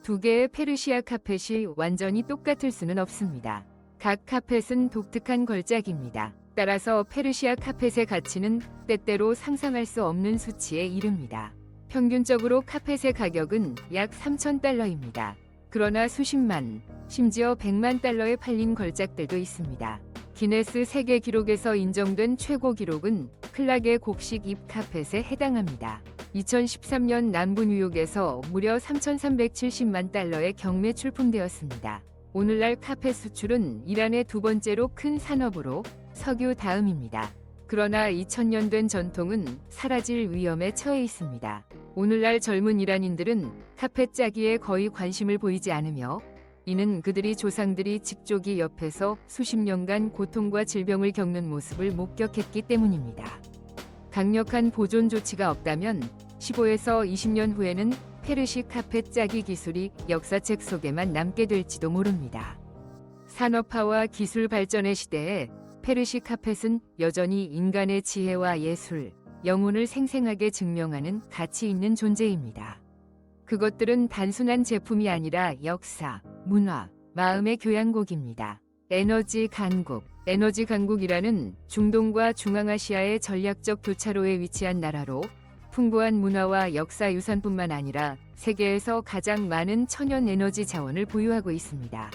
두 개의 페르시아 카펫이 완전히 똑같을 수는 없습니다. 각 카펫은 독특한 걸작입니다. 따라서 페르시아 카펫의 가치는 때때로 상상할 수 없는 수치에 이릅니다. 평균적으로 카펫의 가격은 약 3,000달러입니다. 그러나 수십만, 심지어 100만 달러에 팔린 걸작들도 있습니다. 기네스 세계 기록에서 인정된 최고 기록은 클락의 곡식 잎 카펫에 해당합니다. 2013년 남부 뉴욕에서 무려 3,370만 달러에 경매 출품되었습니다. 오늘날 카펫 수출은 이란의 두 번째로 큰 산업으로 석유 다음입니다. 그러나 2000년 된 전통은 사라질 위험에 처해 있습니다. 오늘날 젊은 이란인들은 카펫 짜기에 거의 관심을 보이지 않으며 이는 그들이 조상들이 직조기 옆에서 수십 년간 고통과 질병을 겪는 모습을 목격했기 때문입니다. 강력한 보존 조치가 없다면 15에서 20년 후에는 페르시 카펫 짜기 기술이 역사책 속에만 남게 될지도 모릅니다. 산업화와 기술 발전의 시대에 페르시 카펫은 여전히 인간의 지혜와 예술, 영혼을 생생하게 증명하는 가치 있는 존재입니다. 그것들은 단순한 제품이 아니라 역사, 문화, 마음의 교향곡입니다. 에너지 강국. 에너지 강국이라는 중동과 중앙아시아의 전략적 교차로에 위치한 나라로 풍부한 문화와 역사 유산뿐만 아니라 세계에서 가장 많은 천연 에너지 자원을 보유하고 있습니다.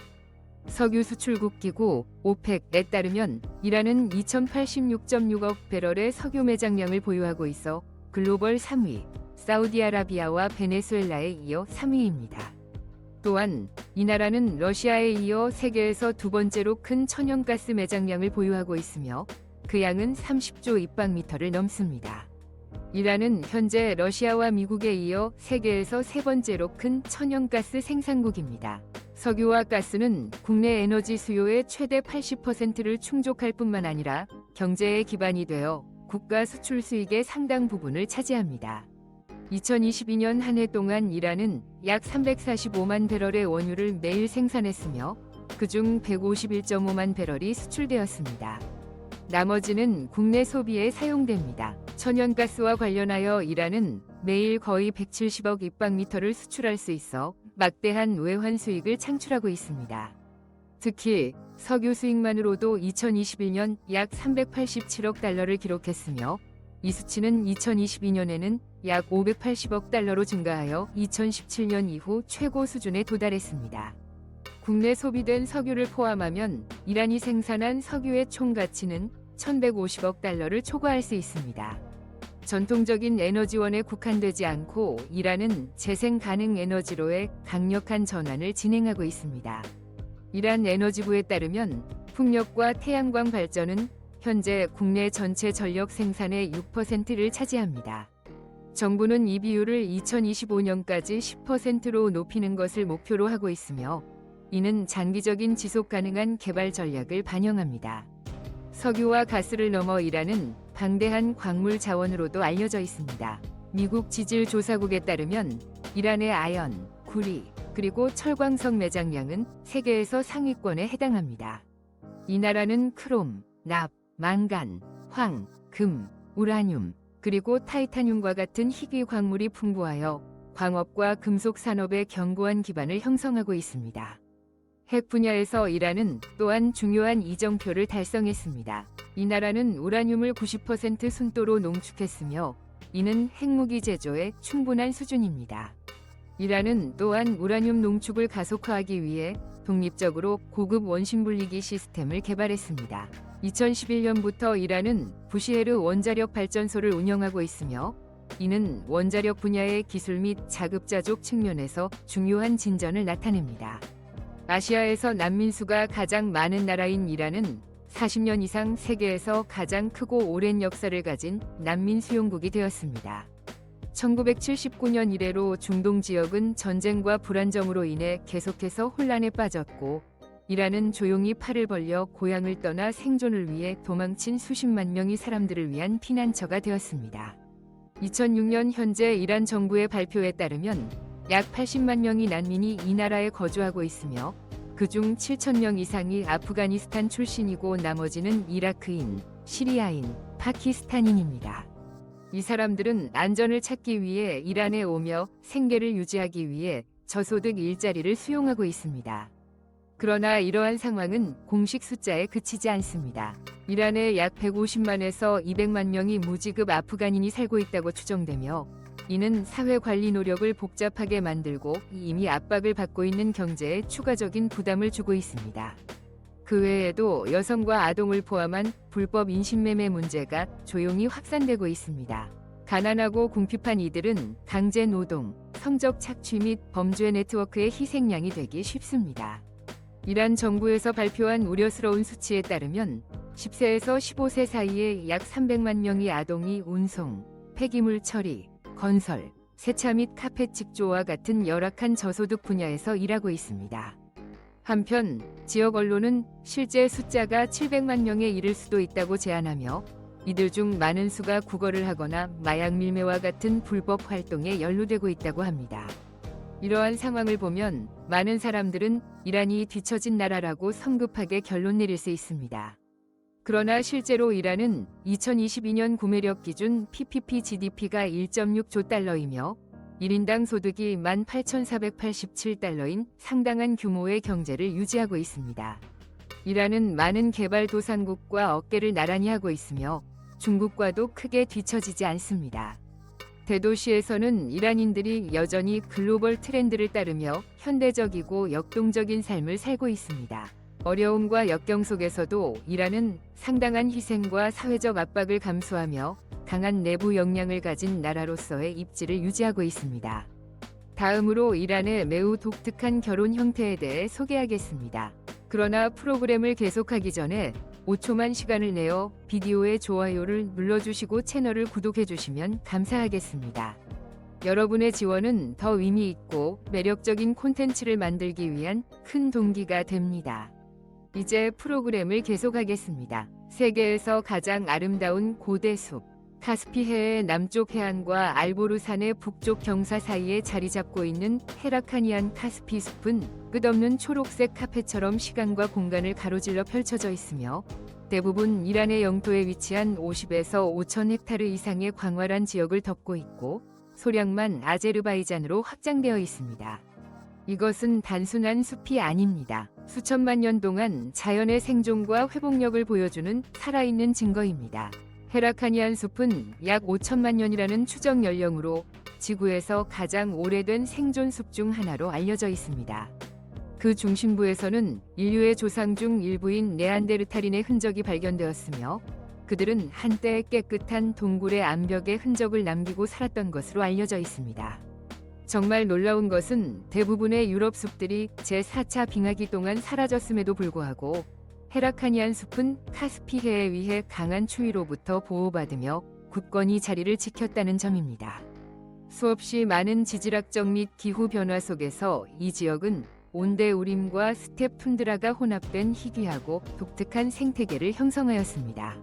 석유 수출국 기구 오펙에 따르면 이란은 2086.6억 배럴의 석유 매장량을 보유하고 있어 글로벌 3위, 사우디아라비아와 베네수엘라에 이어 3위입니다. 또한 이 나라는 러시아에 이어 세계에서 두 번째로 큰 천연가스 매장량을 보유하고 있으며 그 양은 30조 입방미터를 넘습니다. 이란은 현재 러시아와 미국에 이어 세계에서 세 번째로 큰 천연가스 생산국입니다. 석유와 가스는 국내 에너지 수요의 최대 80%를 충족할 뿐만 아니라 경제의 기반이 되어 국가 수출 수익의 상당 부분을 차지합니다. 2022년 한 해 동안 이란은 약 345만 배럴의 원유를 매일 생산했으며 그중 151.5만 배럴이 수출되었습니다. 나머지는 국내 소비에 사용됩니다. 천연가스와 관련하여 이란은 매일 거의 170억 입방미터를 수출할 수 있어 막대한 외환 수익을 창출하고 있습니다. 특히 석유 수익만으로도 2021년 약 387억 달러를 기록했으며 이 수치는 2022년에는 약 580억 달러로 증가하여 2017년 이후 최고 수준에 도달했습니다. 국내 소비된 석유를 포함하면 이란이 생산한 석유의 총 가치는 1150억 달러를 초과할 수 있습니다. 전통적인 에너지원에 국한되지 않고 이란은 재생 가능 에너지로의 강력한 전환을 진행하고 있습니다. 이란 에너지부에 따르면 풍력과 태양광 발전은 현재 국내 전체 전력 생산의 6%를 차지합니다. 정부는 이 비율을 2025년까지 10%로 높이는 것을 목표로 하고 있으며 이는 장기적인 지속 가능한 개발 전략을 반영합니다. 석유와 가스를 넘어 이란은 방대한 광물 자원으로도 알려져 있습니다. 미국 지질조사국에 따르면 이란의 아연, 구리, 그리고 철광석 매장량은 세계에서 상위권에 해당합니다. 이 나라는 크롬, 납, 망간, 황, 금, 우라늄, 그리고 타이타늄과 같은 희귀 광물이 풍부하여 광업과 금속 산업의 견고한 기반을 형성하고 있습니다. 핵 분야에서 이란은 또한 중요한 이정표를 달성했습니다. 이 나라는 우라늄을 90% 순도로 농축했으며 이는 핵무기 제조에 충분한 수준입니다. 이란은 또한 우라늄 농축을 가속화하기 위해 독립적으로 고급 원심 분리기 시스템을 개발했습니다. 2011년부터 이란은 부시헤르 원자력 발전소를 운영하고 있으며 이는 원자력 분야의 기술 및 자급자족 측면에서 중요한 진전을 나타냅니다. 아시아에서 난민수가 가장 많은 나라인 이란은 40년 이상 세계에서 가장 크고 오랜 역사를 가진 난민 수용국이 되었습니다. 1979년 이래로 중동 지역은 전쟁과 불안정으로 인해 계속해서 혼란에 빠졌고 이란은 조용히 팔을 벌려 고향을 떠나 생존을 위해 도망친 수십만 명의 사람들을 위한 피난처가 되었습니다. 2006년 현재 이란 정부의 발표에 따르면 약 80만 명의 난민이 이 나라에 거주하고 있으며 그중 7,000명 이상이 아프가니스탄 출신이고 나머지는 이라크인, 시리아인, 파키스탄인입니다. 이 사람들은 안전을 찾기 위해 이란에 오며 생계를 유지하기 위해 저소득 일자리를 수용하고 있습니다. 그러나 이러한 상황은 공식 숫자에 그치지 않습니다. 이란에 약 150만에서 200만 명이 무지급 아프간인이 살고 있다고 추정되며 이는 사회 관리 노력을 복잡하게 만들고 이미 압박을 받고 있는 경제에 추가적인 부담을 주고 있습니다. 그 외에도 여성과 아동을 포함한 불법 인신매매 문제가 조용히 확산되고 있습니다. 가난하고 궁핍한 이들은 강제 노동, 성적 착취 및 범죄 네트워크의 희생양이 되기 쉽습니다. 이란 정부에서 발표한 우려스러운 수치에 따르면 10세에서 15세 사이에 약 300만 명의 아동이 운송, 폐기물 처리, 건설, 세차 및 카펫 직조와 같은 열악한 저소득 분야에서 일하고 있습니다. 한편 지역 언론은 실제 숫자가 700만 명에 이를 수도 있다고 제안하며 이들 중 많은 수가 구걸을 하거나 마약 밀매와 같은 불법 활동에 연루되고 있다고 합니다. 이러한 상황을 보면 많은 사람들은 이란이 뒤처진 나라라고 성급하게 결론 내릴 수 있습니다. 그러나 실제로 이란은 2022년 구매력 기준 PPP GDP가 1.6조 달러이며 1인당 소득이 18,487달러인 상당한 규모의 경제를 유지하고 있습니다. 이란은 많은 개발도상국과 어깨를 나란히 하고 있으며 중국과도 크게 뒤처지지 않습니다. 대도시에서는 이란인들이 여전히 글로벌 트렌드를 따르며 현대적이고 역동적인 삶을 살고 있습니다. 어려움과 역경 속에서도 이란은 상당한 희생과 사회적 압박을 감수하며 강한 내부 역량을 가진 나라로서의 입지를 유지하고 있습니다. 다음으로 이란의 매우 독특한 결혼 형태에 대해 소개하겠습니다. 그러나 프로그램을 계속하기 전에 5초만 시간을 내어 비디오의 좋아요를 눌러주시고 채널을 구독해주시면 감사하겠습니다. 여러분의 지원은 더 의미 있고 매력적인 콘텐츠를 만들기 위한 큰 동기가 됩니다. 이제 프로그램을 계속하겠습니다. 세계에서 가장 아름다운 고대 숲. 카스피해의 남쪽 해안과 알보르산의 북쪽 경사 사이에 자리 잡고 있는 헤라카니안 카스피 숲은 끝없는 초록색 카페처럼 시간과 공간을 가로질러 펼쳐져 있으며 대부분 이란의 영토에 위치한 50에서 5천 헥타르 이상의 광활한 지역을 덮고 있고 소량만 아제르바이잔으로 확장되어 있습니다. 이것은 단순한 숲이 아닙니다. 수천만 년 동안 자연의 생존과 회복력을 보여주는 살아있는 증거입니다. 헤라카니안 숲은 약 5천만 년이라는 추정 연령으로 지구에서 가장 오래된 생존 숲 중 하나로 알려져 있습니다. 그 중심부에서는 인류의 조상 중 일부인 네안데르탈인의 흔적이 발견되었으며 그들은 한때 깨끗한 동굴의 암벽에 흔적을 남기고 살았던 것으로 알려져 있습니다. 정말 놀라운 것은 대부분의 유럽 숲들이 제4차 빙하기 동안 사라졌음에도 불구하고 헤라카니안 숲은 카스피해에 의해 강한 추위로부터 보호받으며 굳건히 자리를 지켰다는 점입니다. 수없이 많은 지질학적 및 기후 변화 속에서 이 지역은 온대우림과 스텝 툰드라가 혼합된 희귀하고 독특한 생태계를 형성하였습니다.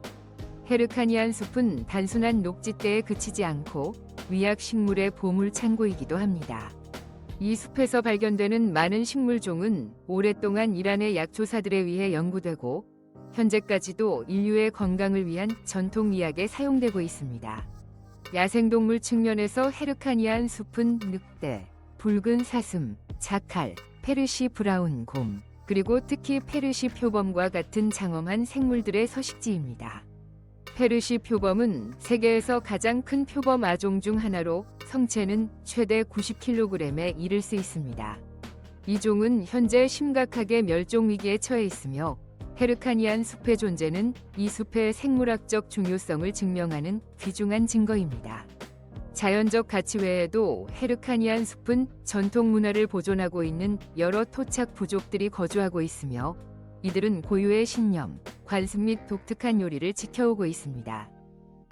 헤르카니안 숲은 단순한 녹지대에 그치지 않고 위약 식물의 보물 창고이기도 합니다. 이 숲에서 발견되는 많은 식물종은 오랫동안 이란의 약초사들에 의해 연구되고 현재까지도 인류의 건강을 위한 전통 의학에 사용되고 있습니다. 야생동물 측면에서 헤르카니안 숲은 늑대, 붉은 사슴, 자칼, 페르시 브라운 곰, 그리고 특히 페르시 표범과 같은 장엄한 생물들의 서식지입니다. 페르시 표범은 세계에서 가장 큰 표범 아종 중 하나로 성체는 최대 90kg에 이를 수 있습니다. 이 종은 현재 심각하게 멸종 위기에 처해 있으며 헤르카니안 숲의 존재는 이 숲의 생물학적 중요성을 증명하는 귀중한 증거입니다. 자연적 가치 외에도 헤르카니안 숲은 전통 문화를 보존하고 있는 여러 토착 부족들이 거주하고 있으며 이들은 고유의 신념, 관습 및 독특한 요리를 지켜오고 있습니다.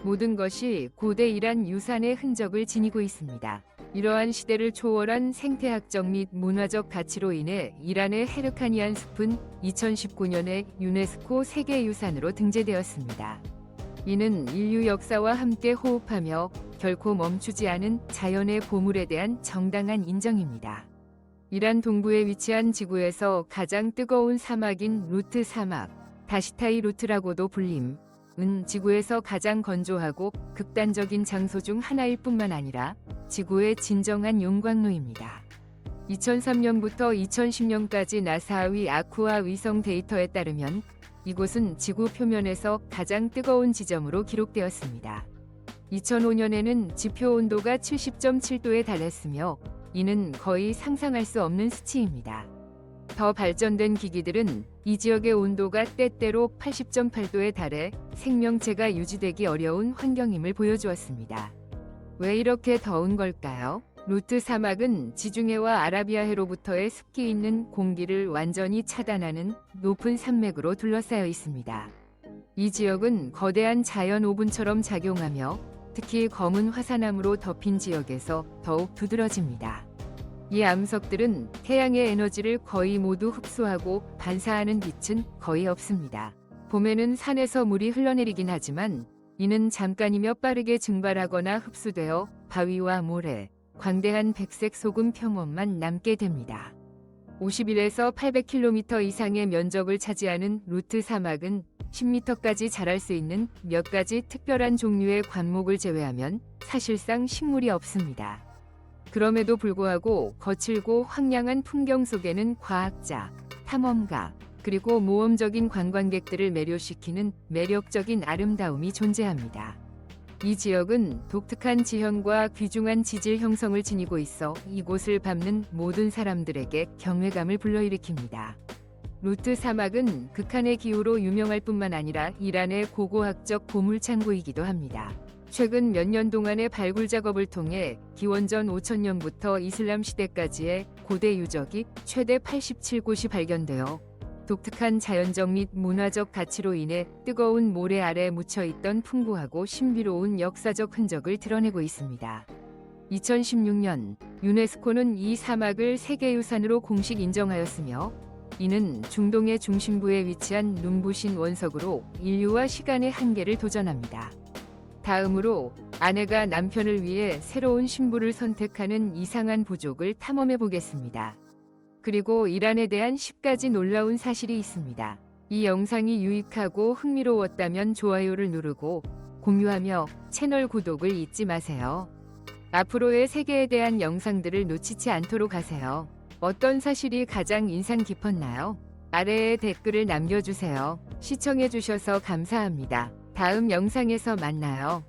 모든 것이 고대 이란 유산의 흔적을 지니고 있습니다. 이러한 시대를 초월한 생태학적 및 문화적 가치로 인해 이란의 헤르카니안 숲은 2019년에 유네스코 세계유산으로 등재되었습니다. 이는 인류 역사와 함께 호흡하며 결코 멈추지 않은 자연의 보물에 대한 정당한 인정입니다. 이란 동부에 위치한 지구에서 가장 뜨거운 사막인 루트 사막, 다시타이 루트라고도 불림, 은 지구에서 가장 건조하고 극단적인 장소 중 하나일 뿐만 아니라 지구의 진정한 용광로입니다. 2003년부터 2010년까지 나사의 아쿠아 위성 데이터에 따르면 이곳은 지구 표면에서 가장 뜨거운 지점으로 기록되었습니다. 2005년에는 지표 온도가 70.7도에 달했으며 이는 거의 상상할 수 없는 수치입니다. 더 발전된 기기들은 이 지역의 온도가 때때로 80.8도에 달해 생명체가 유지되기 어려운 환경임을 보여주었습니다. 왜 이렇게 더운 걸까요? 루트 사막은 지중해와 아라비아해로부터의 습기 있는 공기를 완전히 차단하는 높은 산맥으로 둘러싸여 있습니다. 이 지역은 거대한 자연 오븐처럼 작용하며 특히 검은 화산암으로 덮인 지역에서 더욱 두드러집니다. 이 암석들은 태양의 에너지를 거의 모두 흡수하고 반사하는 빛은 거의 없습니다. 봄에는 산에서 물이 흘러내리긴 하지만 이는 잠깐이며 빠르게 증발하거나 흡수되어 바위와 모래, 광대한 백색 소금 평원만 남게 됩니다. 51에서 800km 이상의 면적을 차지하는 루트 사막은 10m까지 자랄 수 있는 몇 가지 특별한 종류의 관목을 제외하면 사실상 식물이 없습니다. 그럼에도 불구하고 거칠고 황량한 풍경 속에는 과학자, 탐험가, 그리고 모험적인 관광객들을 매료시키는 매력적인 아름다움이 존재합니다. 이 지역은 독특한 지형과 귀중한 지질 형성을 지니고 있어 이곳을 밟는 모든 사람들에게 경외감을 불러일으킵니다. 루트 사막은 극한의 기후로 유명할 뿐만 아니라 이란의 고고학적 보물창고이기도 합니다. 최근 몇 년 동안의 발굴 작업을 통해 기원전 5000년부터 이슬람 시대까지의 고대 유적이 최대 87곳이 발견되어 독특한 자연적 및 문화적 가치로 인해 뜨거운 모래 아래 묻혀있던 풍부하고 신비로운 역사적 흔적을 드러내고 있습니다. 2016년 유네스코는 이 사막을 세계유산으로 공식 인정하였으며 이는 중동의 중심부에 위치한 눈부신 원석으로 인류와 시간의 한계를 도전합니다. 다음으로 아내가 남편을 위해 새로운 신부를 선택하는 이상한 부족을 탐험해 보겠습니다. 그리고 이란에 대한 10가지 놀라운 사실이 있습니다. 이 영상이 유익하고 흥미로웠다면 좋아요를 누르고 공유하며 채널 구독을 잊지 마세요. 앞으로의 세계에 대한 영상들을 놓치지 않도록 하세요. 어떤 사실이 가장 인상 깊었나요? 아래에 댓글을 남겨주세요. 시청해주셔서 감사합니다. 다음 영상에서 만나요.